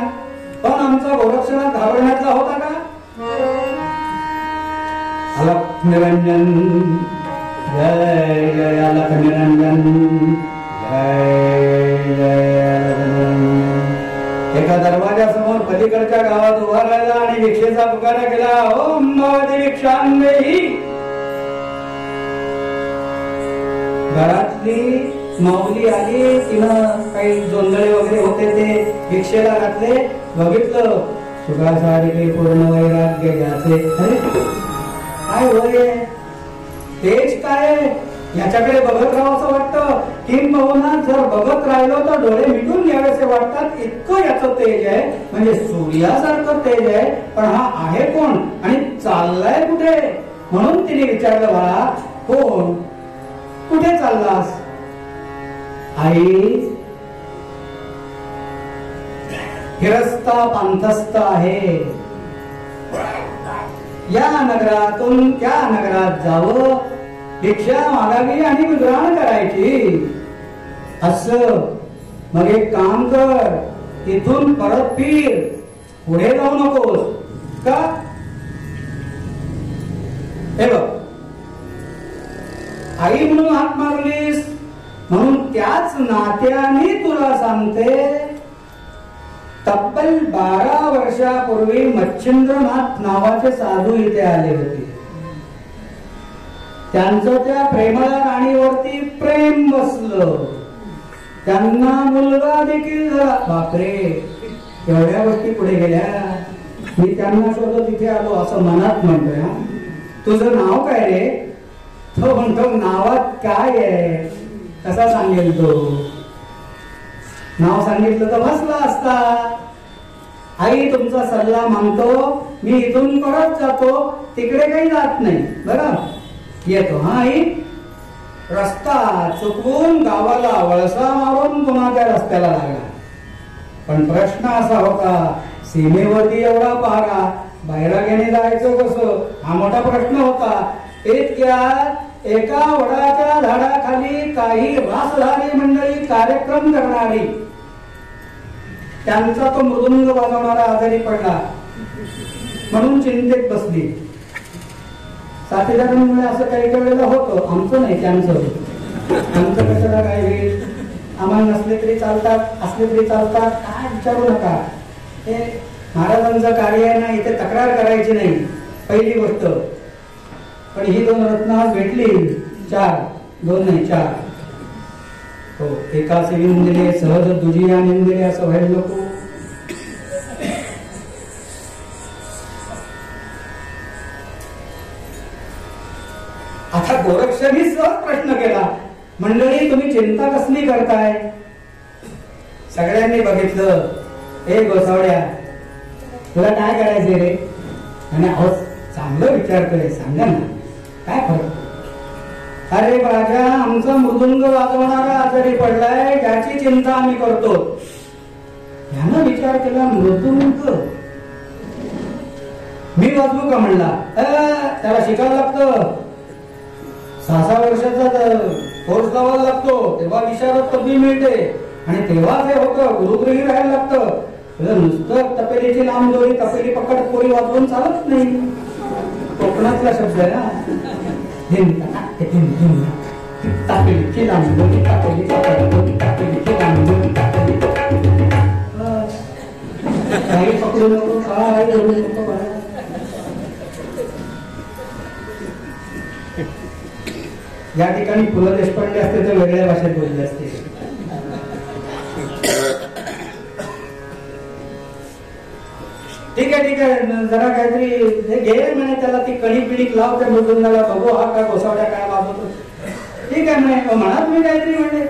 पण आमचा गोरक्षनाथ घाबरण्यातला होता का? अलख निरंजन जय जय अलख निरंजन जय जय. एका दरवाजासमोर पलीकडच्या गावात उभा राहिला आणि भिक्षेचा पुकारा केला, ओम भवती भिक्षान्वेही. घरातली माऊली आली, तिनं काही जोंधळे वगैरे होते ते भिक्षेला घातले, बघितलं सुखासारी पूर्ण वैराग्य घ्यायचे. काय होय तेज काय, याच्याकडे बघत राहावं असं वाटतं. किंबहुना जर बघत राहिलो तर डोळे मिटून घ्यावेसे वाटतात, इतकं याचं तेज आहे, म्हणजे सूर्यासारखं तेज आहे. पण हा आहे कोण आणि चाललाय कुठे? म्हणून तिने विचारलं, बाळा कोण, कुठे चाललास? आई फिरस्ता पांथस्थ आहे, या नगरातून त्या नगरात जावं, भिक्षा मागावी आणि गुजराण करायची. असं मग एक काम कर, इथून परत फिर, पुढे जाऊ नकोस का? हे बघ, आई म्हणून हाक मारलीस म्हणून त्याच नात्याने तुला सांगते, तब्बल 12 वर्षापूर्वी मच्छिंद्रनाथ नावाचे साधू इथे आले होते. त्यांचं त्या प्रेमळा राणीवरती प्रेम बसलं, त्यांना मुलगा देखील झाला. बापरे, एवढ्या गोष्टी पुढे गेल्या. मी त्यांना शोधत इथे आलो असं मनात म्हणतोय. हा, तुझं नाव काय रे? तो म्हणतो नावात काय आहे, कसा सांगेल तो? नाव सांगितलं तर बसला असता. आई तुमचा सल्ला मानतो, मी इथून परत जातो, तिकडे काही जात नाही. बरं येतो. हा आई. रस्ता चुकवून गावाला वळसा मारून पुन्हा त्या रस्त्याला लागला. पण प्रश्न असा होता, सीमेवरती एवढा पहारा, बैराग्याने जायचं कसं, हा मोठा प्रश्न होता. इतक्यात एका वडाच्या झाडाखाली काही रासधारी मंडळी कार्यक्रम करणारी, त्यांचा तो मृदुंग वाजवणारा आजारी पडला म्हणून चिंतेत बसली. साथीदारांमुळे असं काही वेळेला होतं, आमचं नाही त्यांचं. आमचं कशाला काय होईल, आम्हाला नसले तरी चालतात, असले तरी चालतात, काय विचारू नका. हे महाराजांचं कार्य आहे ना, इथे तक्रार करायची नाही पहिली गोष्ट. पण ही दोन रत्न आज भेटली, 4, 2 नाही 4. हो, एकाचे निंदिले सहज दुजिया निंदिले असं व्हायला नको. आता गोरक्षांनी सहज प्रश्न केला, मंडळी तुम्ही चिंता कसली करताय? सगळ्यांनी बघितलं. ए गोसावड्या, तुला काय करायचंय रे? आणि अहो चांगलं विचारतोय, सांगा ना काय फरक? अरे राजा, आमचा मृदुंग वाजवणारा आजारी पडलाय, त्याची चिंता आम्ही करतो. ह्यानं विचार केला, मृदुंग मी वाजवू का म्हणला? त्याला शिकायला लागतं, 6 वर्षाचा कोर्स लावायला लागतो, तेव्हा विशारद पदवी मिळते आणि तेव्हा ते होतं, गुरुगृही राहायला लागतं. नुसतं तपेलीची नामदोरी, तपेली पकड पोरी वाजवून चालत नाही. कोकणातला शब्द आहे ना, तापेलीची नामदोरी, तापेली पकड, तापेलीची नामदोरी, तापेली काही पकडू नको, काय करू नको. या ठिकाणी पु ल देशपांडे असते तर वेगळ्या भाषेत बोलले असते. ठीक आहे, जरा काहीतरी घे म्हणे, त्याला ती कणिक बिणिक लाव त्या मृदुंगाला, बघू हा काय गोसावड्या काय वाजवतो. ठीक आहे म्हणे, म्हणा तुम्ही काहीतरी म्हणे,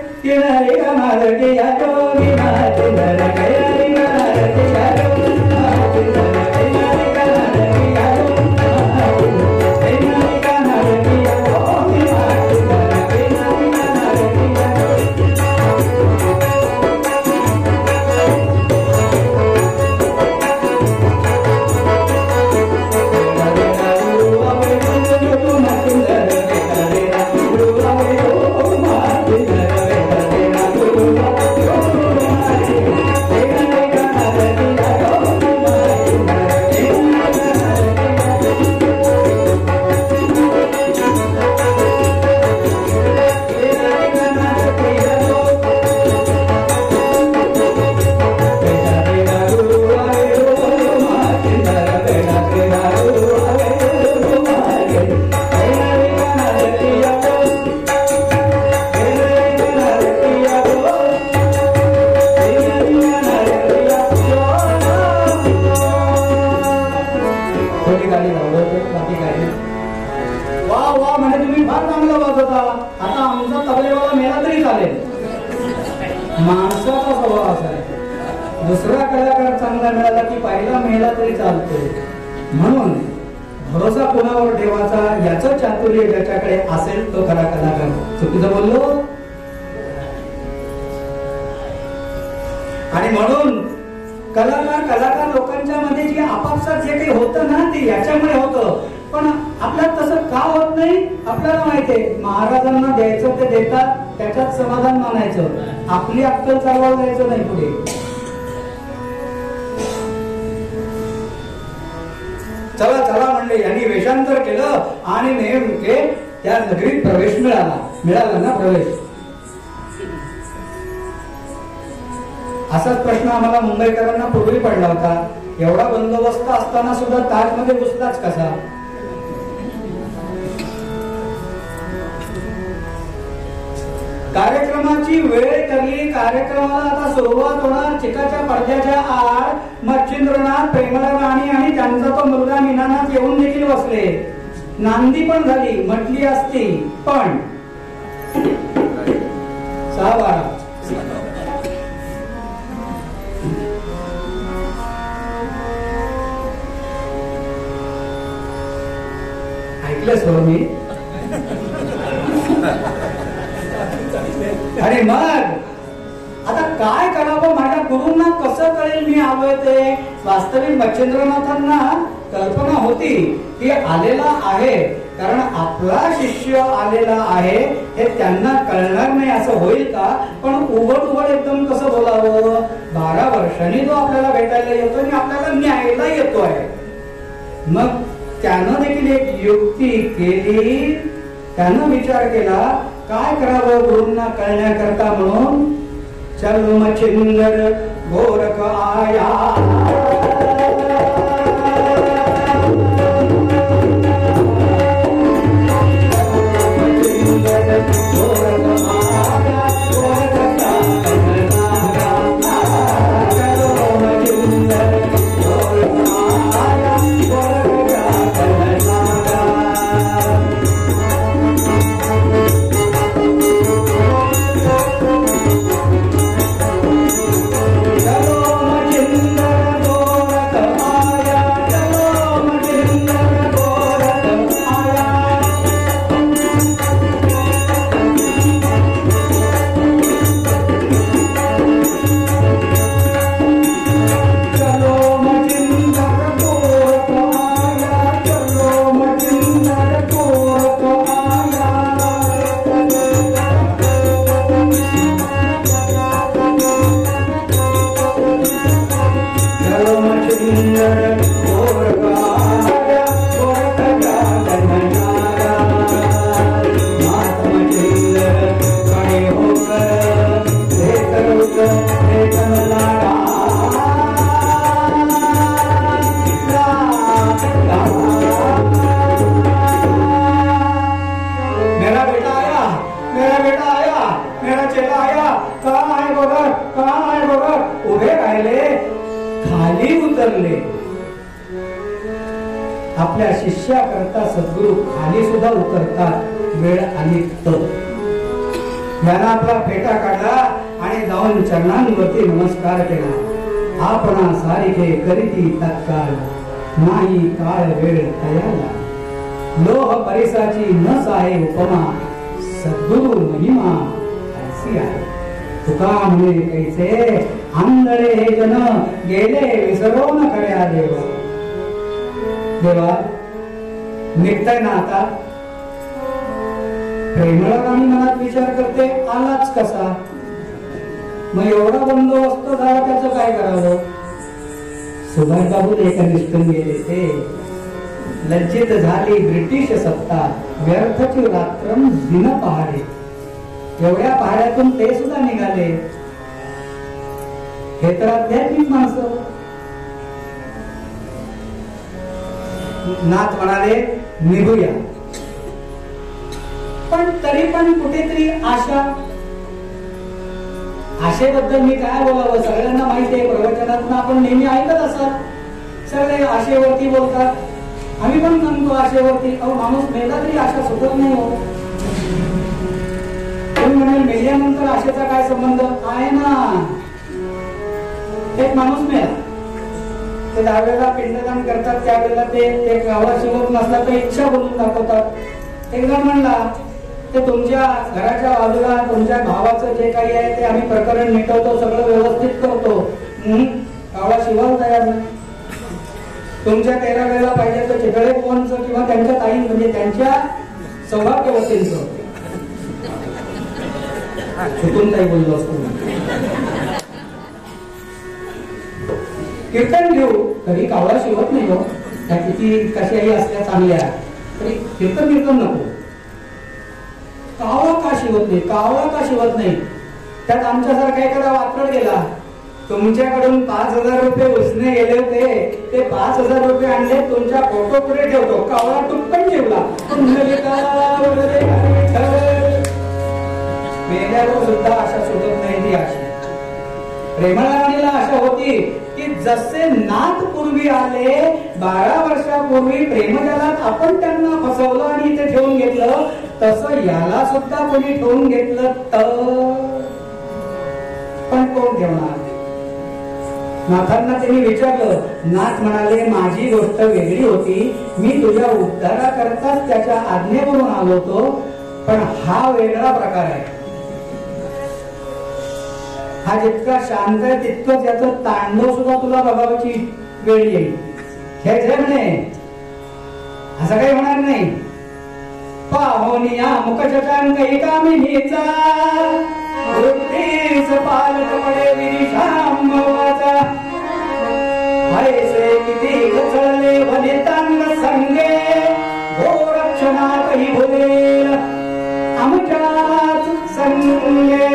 माणसाचा स्वभाव असा आहे, दुसरा कलाकार चांगला मिळाला की पहिला मेला तरी चालतो. म्हणून भरोसा कोणावर ठेवायचा, याचं चातुर्य ज्याच्याकडे असेल तो खरा कलाकार. चुकीचं बोललो? आणि म्हणून कलाकार लोकांच्या मध्ये जे आपापसात जे काही होतं ना, ते याच्यामुळे होतं. पण आपल्याला तसं का होत नाही आपल्याला माहितीये. महाराजांना द्यायचं ते देतात, त्याच्यात समाधान मानायचं, आपली अक्कल चालवायला जायचं नाही पुढे. चला चला म्हणले, यांनी वेषांतर केलं आणि नेमके त्या नगरीत प्रवेश मिळाला ना प्रवेश. असाच प्रश्न आम्हाला मुंबईकरांना पूर्वी पडला होता. एवढा बंदोबस्त असताना सुद्धा ताजमध्ये घुसलाच कसा? कार्यक्रम कार्यक्रमाची वेळ ठरली. कार्यक्रमाला आता सुरुवात होणार. चिकाच्या पडद्याच्या आड मच्छिंद्रनाथ, प्रेमला राणी आणि त्यांचा तो मुलगा मीनानाथ येऊन देखील बसले. नांदी पण झाली म्हटली असती, पण 6:12 ऐकलं स्वामी. अरे मग आता काय करावं, माझ्या गुरूंना कसं कळेल मी आलोय ते. वास्तविक मच्छिंद्रनाथांना कल्पना होती की आलेला आहे, कारण आपला शिष्य आलेला आहे हे त्यांना कळणार नाही असं होईल का. पण उघड उघड एकदम कसं बोलावं. 12 वर्षांनी तो आपल्याला भेटायला येतो आणि आपल्याला न्यायला येतोय. मग त्यानं देखील एक युक्ती केली. त्यानं विचार केला काय करावं गुरूंना कळण्याकरता म्हणून. चलो मच्छिंद्र गोरख आया, आपल्या शिष्याकरता सद्गुरु खाली सुद्धा उतरतात वेळ आली तर. यानं आपला फेटा काढला आणि जाऊन चरणांवरती नमस्कार केला. आपणा सारिखे करीती तत्काळ, नाही काळ वेळ तयाला. लोह परिसाची नस आहे उपमा, सद्गुरु महिमा ऐसी आहे. तुका म्हणे कैसे आंधळे हे जन, गेले विसरून खऱ्या देवा. देवा निघताय ना आता. प्रेमळा राणी मनात विचार करते आलाच कसा. मग एवढा बंदोबस्त झाला त्याचं काय करावं. सुभाष बाबू एका निष्ठून गेले ते. लज्जित झाली ब्रिटिश सत्ता, व्यर्थची रात्रम दिन पहाडे. एवढ्या पहाड्यातून ते सुद्धा निघाले. हे तर आध्यात्मिक माणसं. नाथ म्हणाले निघूया. पण तरी पण कुठेतरी आशा. आशेबद्दल मी काय बोलावं. सगळ्यांना माहिती आहे प्रवचनात आपण नेहमी ऐकत असतात. सगळे आशेवरती बोलतात. आम्ही पण म्हणतो आशेवरती. अहो माणूस मेला तरी आशा सुटत नाही हो. कोणी म्हणेल मेल्यानंतर आशेचा काय संबंध आहे ना. एक माणूस मेला, ते 10 वेळेला पिंडदान करतात. त्यावेळेला ते गावाला शिवत नसला तर इच्छा बोलून दाखवतात. एक जण म्हणला ते तुमच्या घराच्या बाजूला तुमच्या भावाचं जे काही आहे ते आम्ही प्रकरण मिटवतो, सगळं व्यवस्थित करतो. गावाला शिवायला तयार नाही. तुमच्या 13 वेळेला पाहिजे तर चितळे पोहांचं किंवा त्यांच्या ताई म्हणजे त्यांच्या सौभाग्यवतींचं चुकून काही बोललो असतो. कीर्तन घेऊ तरी कावळा शिवत नाही हो. त्या किती कशाही असल्या चांगल्या तरी कीर्तन नको. कावळा का शिवत नाही. कावळा का शिवत नाही. त्यात आमच्यासारखा एखादा वात्रट गेला. तुमच्याकडून 5,000 रुपये उसने गेले होते. ते 5,000 रुपये आणले तुमच्या फोटो पुढे ठेवतो. कावळा टुप्पण ठेवला. मेल्यावर सुद्धा आशा सुटत नाही ती आशा. प्रेमळ राणीला आशा होती की जसे नाथ पूर्वी आले 12 वर्षापूर्वी प्रेमजलात आपण त्यांना फसवलं आणि इथे ठेवून घेतलं, तसं याला सुद्धा कोणी ठेवून घेतलं तर. पण कोण ठेवणार? नाथांना त्यांनी विचारलं. नाथ म्हणाले, माझी गोष्ट वेगळी होती, मी तुझ्या उद्धाराकरताच त्याच्या आज्ञेवरून आलो होतो, पण हा वेगळा प्रकार आहे. हा जितका शांत आहे तितकंच याचं तांडव सुद्धा तुला बघायची वेळ येईल. हे म्हणे असं काही होणार नाही. पाहुनिया मुखचटांक एकामिनीचा वृत्तीस पालक पडे विनिशांबवाचा. ऐसे किती गचळले वनितांग संगे गोरक्षणातही भुलेल आमच्याच संगे.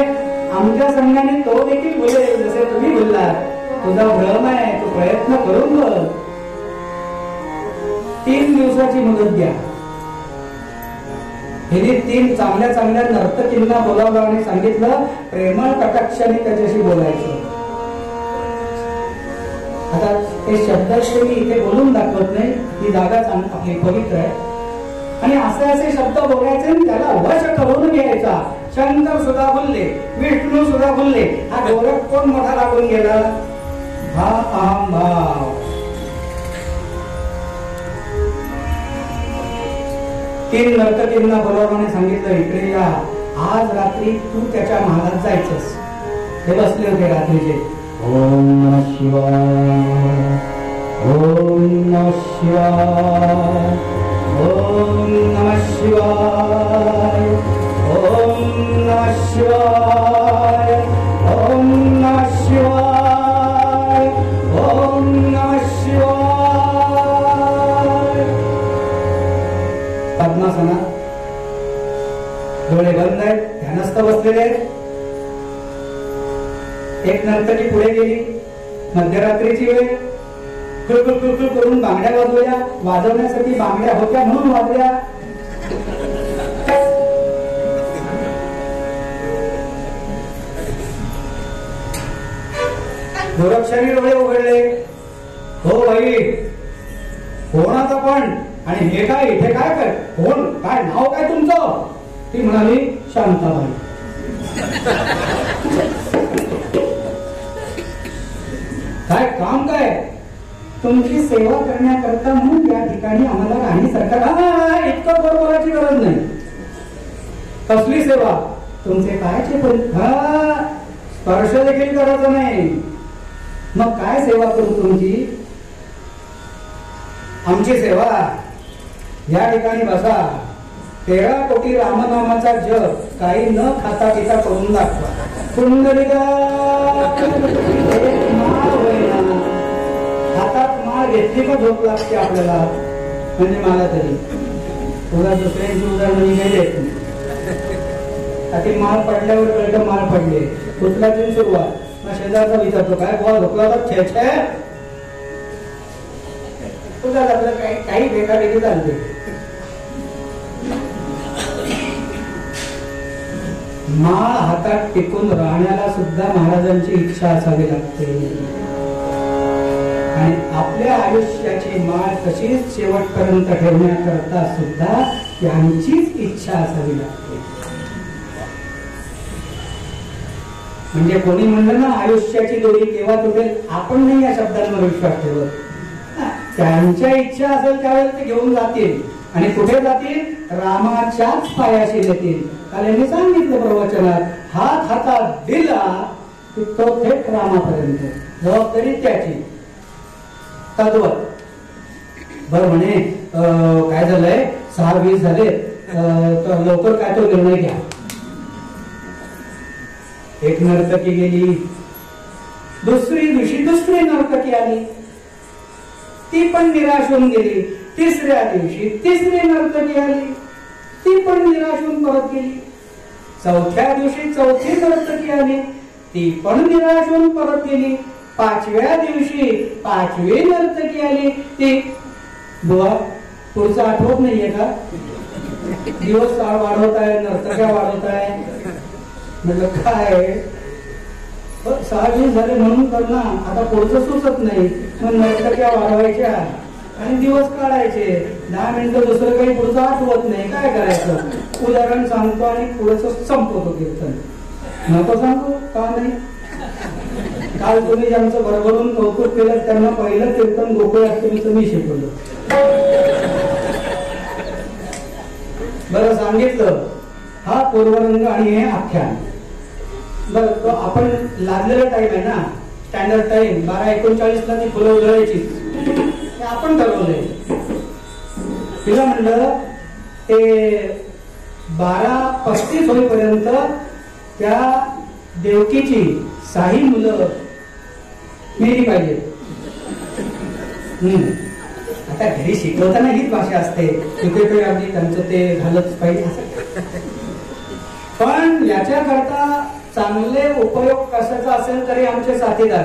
आमच्या संघाने तो देखील बोलेल जसे तुम्ही बोललात. तुझा भ्रम आहे, तू प्रयत्न करून बघ. 3 दिवसाची मुदत द्या. हिने 3 चांगल्या चांगल्या नर्तकींना बोलावलं आणि सांगितलं प्रेमळ कटाक्षाने त्याच्याशी बोलायचं. आता ते शब्द मी इथे बोलून दाखवत नाही, ही जागा आपली पवित्र आहे. आणि असे शब्द बोलायचे आणि त्याला वश करून घ्यायचा. शंकर सुद्धा बोलले, विष्णू सुद्धा बोलले. हा गोरख कोण मोठा लागून गेला? हा अहम भाव. तीन नर्तकींना बोलावल्याने सांगितलं इकडे या, आज रात्री तू त्याच्या महालात जायचंस. ते बसले होते रात्रीचे. ओम नमः शिवाय, ओम नमः शिवाय, ओम नमः शिवाय, ओम नमः शिवाय, ओम नमः शिवाय, ओम नमः शिवाय. पद्मासनात डोळे बंद आहेत, ध्यानस्थ बसलेले आहेत. एक नर्तकी पुढे गेली. मध्यरात्रीची वेळ. कुळकुळ करून बांगड्या वाजवल्या. वाजवण्यासाठी बांगड्या होत्या म्हणून वाजल्या. गोरक्षाने डोळे उघडले. हो बाई, कोणाचा पण? आणि हे काय इथे काय काय कोण काय नाव काय तुमचं? ती म्हणाली शांताबाई. काय काम काय? तुमची सेवा करण्याकरता म्हणून या ठिकाणी आम्हाला राणी सरकार. इतकं बरोबराची गरज नाही. कसली सेवा? तुमचे पायाचे पण स्पर्श देखील करायचं नाही. मग काय सेवा करू तुमची? आमची सेवा या ठिकाणी बसा. 13 कोटी रामनामाचा जप काही न खाता पिता करून दाखवा. कुंडलिका हातात माळ घेतली का झोप लागते आपल्याला? म्हणजे मला तरी. तुला दुसऱ्यांची उदाहरण मी काही देत नाही. ती माळ पडल्यावर कळतं माळ पडले. उचलाची सुरुवात. मग शेजारचा विचारतो काय बुवा झोपला तर छे छे. तुझा आपलं काही बेकाबेकी चालते. माळ हातात टिकून राहण्याला सुद्धा महाराजांची इच्छा असावी लागते. आणि आपल्या आयुष्याची माळ तशीच शेवटपर्यंत ठेवण्याकरता सुद्धा त्यांचीच इच्छा असावी लागते. म्हणजे कोणी म्हणलं ना आयुष्याची दोरी केव्हा तुटेल, आपण नाही या शब्दांवर विश्वास ठेवत. त्यांच्या इच्छा असेल त्यावेळेस ते घेऊन जातील. आणि कुठे जातील? रामाच्याच पायाशी देतील. काल यांनी सांगितलं प्रवचनात, हात हातात दिला की तो थेट रामापर्यंत. जबाबदारी त्याची. तद्वत बर म्हणे काय झालंय 6:20 झाले, तर लवकर काय तो निर्णय घ्या. एक नर्तकी गेली. दुसरी दिवशी दुसरी नर्तकी आली. ती पण निराश होऊन गेली. तिसऱ्या दिवशी तिसरी नर्तकी आली. ती पण निराश होऊन परत गेली. चौथ्या दिवशी चौथी नर्तकी आली. ती पण निराश होऊन परत गेली. 5व्या दिवशी 5वी नर्तकी आली. ती बुवा पुढचं आठवत नाहीये का? दिवस वाढवताय, नर्तक्या वाढवताय. म्हटलं काय 6-20 झाले म्हणून कर ना, आता पुढचं सुचत नाही. मग नर्तक्या वाढवायच्या आणि दिवस काढायचे. 10 मिनिटं दुसरं काही पुढचं आठवत नाही, काय करायचं. उदाहरण सांगतो आणि पुढचं संपवतो कीर्तन. नको सांगू का नाही. काल तुम्ही ज्यांचं भरभरून कौतुक केलं त्यांना पहिलं कीर्तन गोकुळ अष्टमीचं मी शिकवलं. बरं सांगितलं हा पूर्वरंग आणि हे आख्यान. बरं तो आपण लादलेला टाइम आहे ना, स्टँडर्ड टाइम 12:39 ला ती फुलं उधळायची, ते आपण ठरवलंय. तिला म्हणलं ते 12:35 होईपर्यंत त्या देवकीची 6 मुलं मेली पाहिजे. आता घरी शिकवताना हीच भाषा असते, तिथे अगदी त्यांचं ते झालंच पाहिजे. पण याच्याकरता चांगले उपयोग कशाचा असेल तरी आमचे साथीदार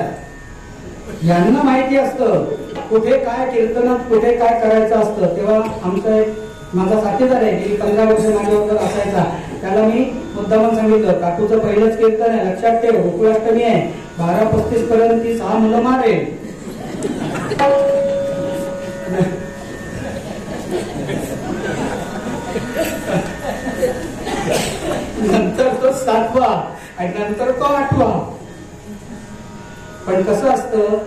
यांना माहिती असतं कुठे काय कीर्तनात कुठे काय करायचं असतं. तेव्हा आमचा एक माझा साथीदार आहे, गेली 15 वर्ष माझ्याबरोबर असायचा. त्याला मी मुद्दामून सांगितलं, काकूचं पहिलंच कीर्तन आहे, लक्षात ठेव, गोकुळाष्टमी आहे, 12:35 पर्यंत ती 6 मुलं मारेल. नंतर तो 7वा आणि नंतर तो 8वा. पण कसं असतं,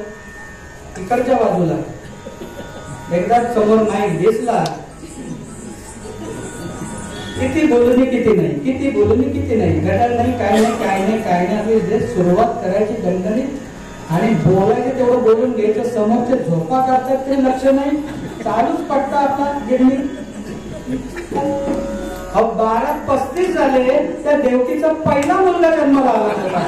इकडच्या बाजूला एकदा समोर माईक दिसला, किती बोलून किती नाही, किती बोलून किती नाही, घड्याळ नाही, काय नाही, काय नाही, काय नाही. जे सुरुवात करायची दणदणीत आणि बोलायचे तेवढं बोलून घ्यायचं. समोरचे झोपा काढतात ते लक्ष नाही, चालूच पडता आपला गिरणी. 12:35 झाले, त्या देवकीचा पहिला मुलगा जन्माला आला होता.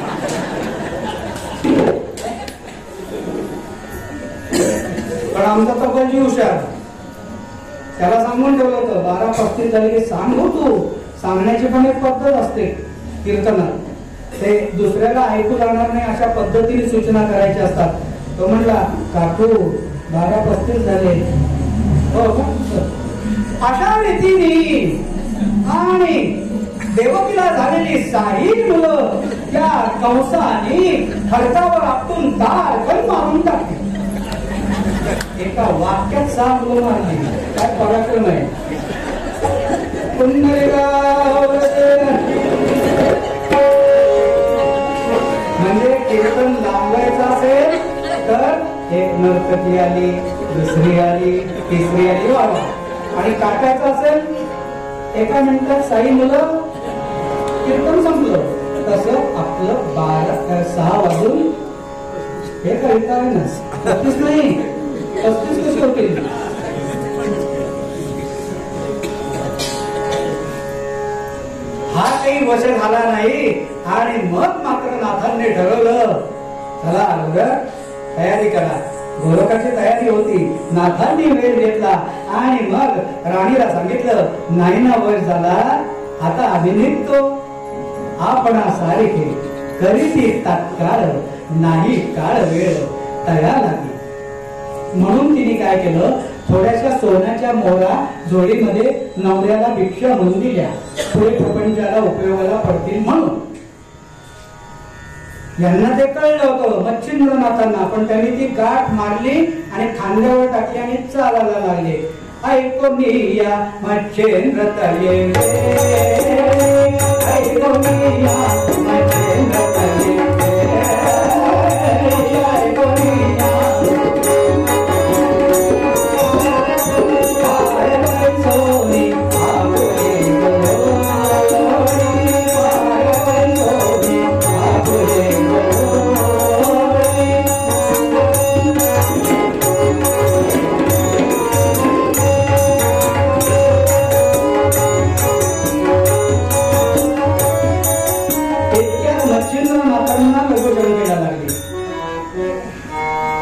पण आमचा तबलजी हुशार, त्याला सांगून ठेवलं होतं 12:35 झाले की सांगू. तू सांगण्याची पण एक पद्धत असते कीर्तनात, ते दुसऱ्याला ऐकू जाणार नाही अशा पद्धतीने सूचना करायच्या असतात. तो म्हणला, काकू 12:35 झाले. हो अशा रीतीने आणि देवकीला झालेली 6 मुलं त्या कंसाने खडकावर आपटून दार मारून टाकली. एका वाक्यात 6 मुलं मारली. काय पराक्रम आहे. म्हणजे कीर्तन लांबवायचं असेल तर एक नर्तकी आली, दुसरी आली, तिसरी आली, आणि काटायचं असेल एका मिनिटात 6 मुलं, कीर्तन संपलं. तसं आपलं 6 वाजून हे कळता आहे ना, 35 नाही 35 कसे होतील. हा काही वश झाला नाही. आणि मग मात्र नाथांनी ठरवलं, चला तयारी करा. गोरखाची तयारी होती, नाथांनी वेळ घेतला आणि मग राणीला सांगितलं, नाही ना वय झाला, आता आम्ही निघतो. आपणा सारखे करीती तात्काळ, नाही काळ वेळ तया लागली. म्हणून तिने काय केलं, थोड्याशा सोन्याच्या मोहरा जोडीमध्ये नवऱ्याला भिक्षा म्हणून दिल्या, पुढे प्रपंचाला उपयोगाला पडतील म्हणून. यांना ते कळलं होतं मच्छिंद्रनाथांना, पण त्यांनी ती गाठ मारली आणि खांद्यावर टाकली आणि चालायला लागले. ऐकून या मच्छिंद्र तले, ऐकून या मच्छिंद्र तले,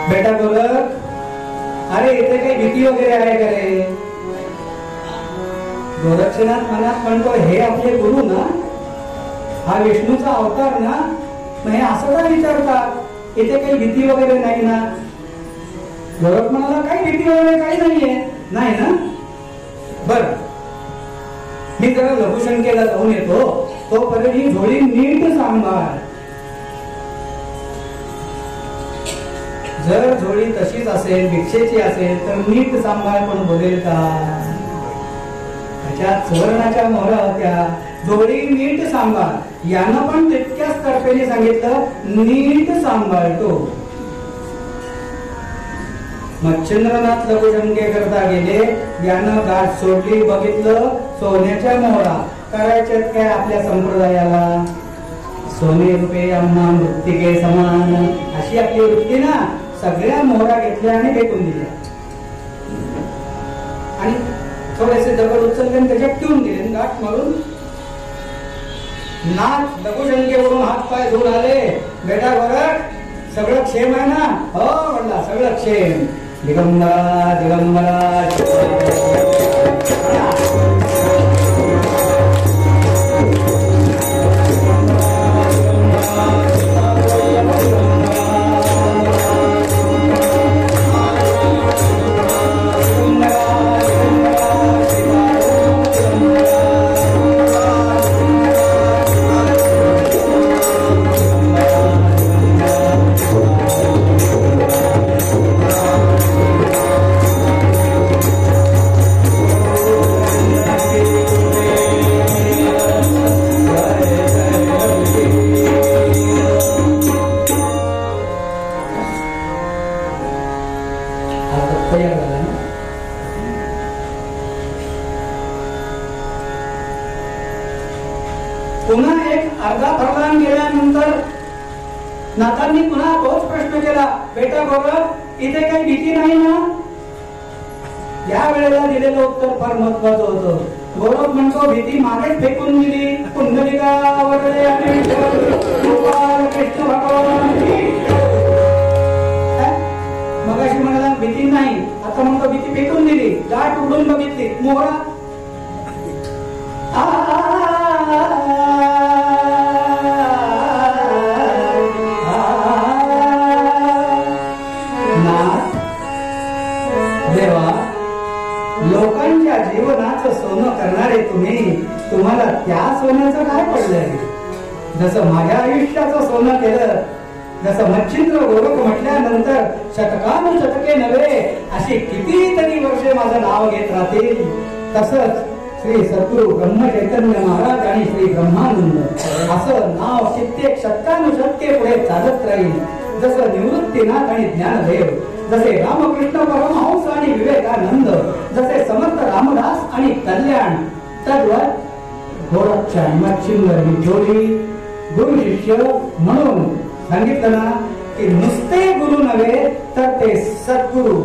बेटा गोरख, अरे इथे काही भीती वगैरे आहे का रे. गोरक्षनाथ मनात म्हणतो, हे आपले गुरु ना, हा विष्णूचा अवतार ना, मग हे असं का विचारतात, इथे काही भीती वगैरे नाही ना. गोरख म्हणाला, काही भीती वगैरे काही नाहीये. नाही ना, बर मी जरा लघुशंकेला जाऊन येतो, तोपर्यंत ही झोळी नीट सांभाळ. जर झोळी तशीच असेल, भिक्षेची असेल, तर नीट सांभाळ पण बोलेल का? त्याच्या सुवर्णाच्या मोहरा होत्या, झोळी नीट सांभाळ. यानं पण तितक्याच तर्फेने सांगितलं, नीट सांभाळतो. मच्छिंद्रनाथ लघुशंके करता गेले, यानं गाठ सोडली, बघितलं सोन्याच्या मोहरा. करायच्यात काय आपल्या संप्रदायाला? सोने रुपये आम्हा मृत्तिके समान, अशी आपली वृत्ती ना. सगळ्या मोहरा घेतल्या आणि फेकून दिल्या आणि थोडेसे दगड उचलले आणि त्याच्यात ठेवून दिले, गाठ मारून. नाथ लघुशंकेवरून हात पाय धुवून आले. बेटा गोरख, सगळं क्षेम आहे ना? हो म्हणला, सगळं क्षेम. दिगंबरा दिगंबरा पुन्हा एक अर्धा फरलांग गेल्यानंतर नाथांनी पुन्हा तोच प्रश्न केला, बेटा गोरख, इथे काही भीती नाही ना? या वेळेला दिलेलं उत्तर फार महत्वाचं होतं. गोरख म्हणतो, भीती मागेच फेकून दिली. पुंडलिका वरदे आणि गोपाल कृष्ण भगवान. मगाशी म्हणाला भीती नाही, आता म्हणतो भीती फेकून दिली. गाठ उडून बघितली, मोहरा. देवा, लोकांच्या जीवनाचं सोनं करणारे तुम्ही, तुम्हाला त्या सोन्याचं काय पडलंय? जसं माझ्या आयुष्याचं सोनं केलं, जसं मच्छिंद्र गोरख म्हटल्यानंतर शतकानुशतके नव्हे अशी कितीतरी वर्षे माझं नाव घेत राहतील, तसंच श्री सद्गुरु ब्रह्मचैतन्य महाराज आणि श्री ब्रह्मानंद असं नाव कित्येक शतकानुशतके पुढे चालत राहील. जसं निवृत्तीनाथ आणि ज्ञानदेव, जसे रामकृष्ण परमहंस आणि विवेकानंद, जसे समर्थ रामदास आणि कल्याण, तद्वत गोरखच्या मच्छिंद्र ही जोडी गुरु शिष्य म्हणून सांगितलं ना, की नुसते गुरु नव्हे तर ते सद्गुरु.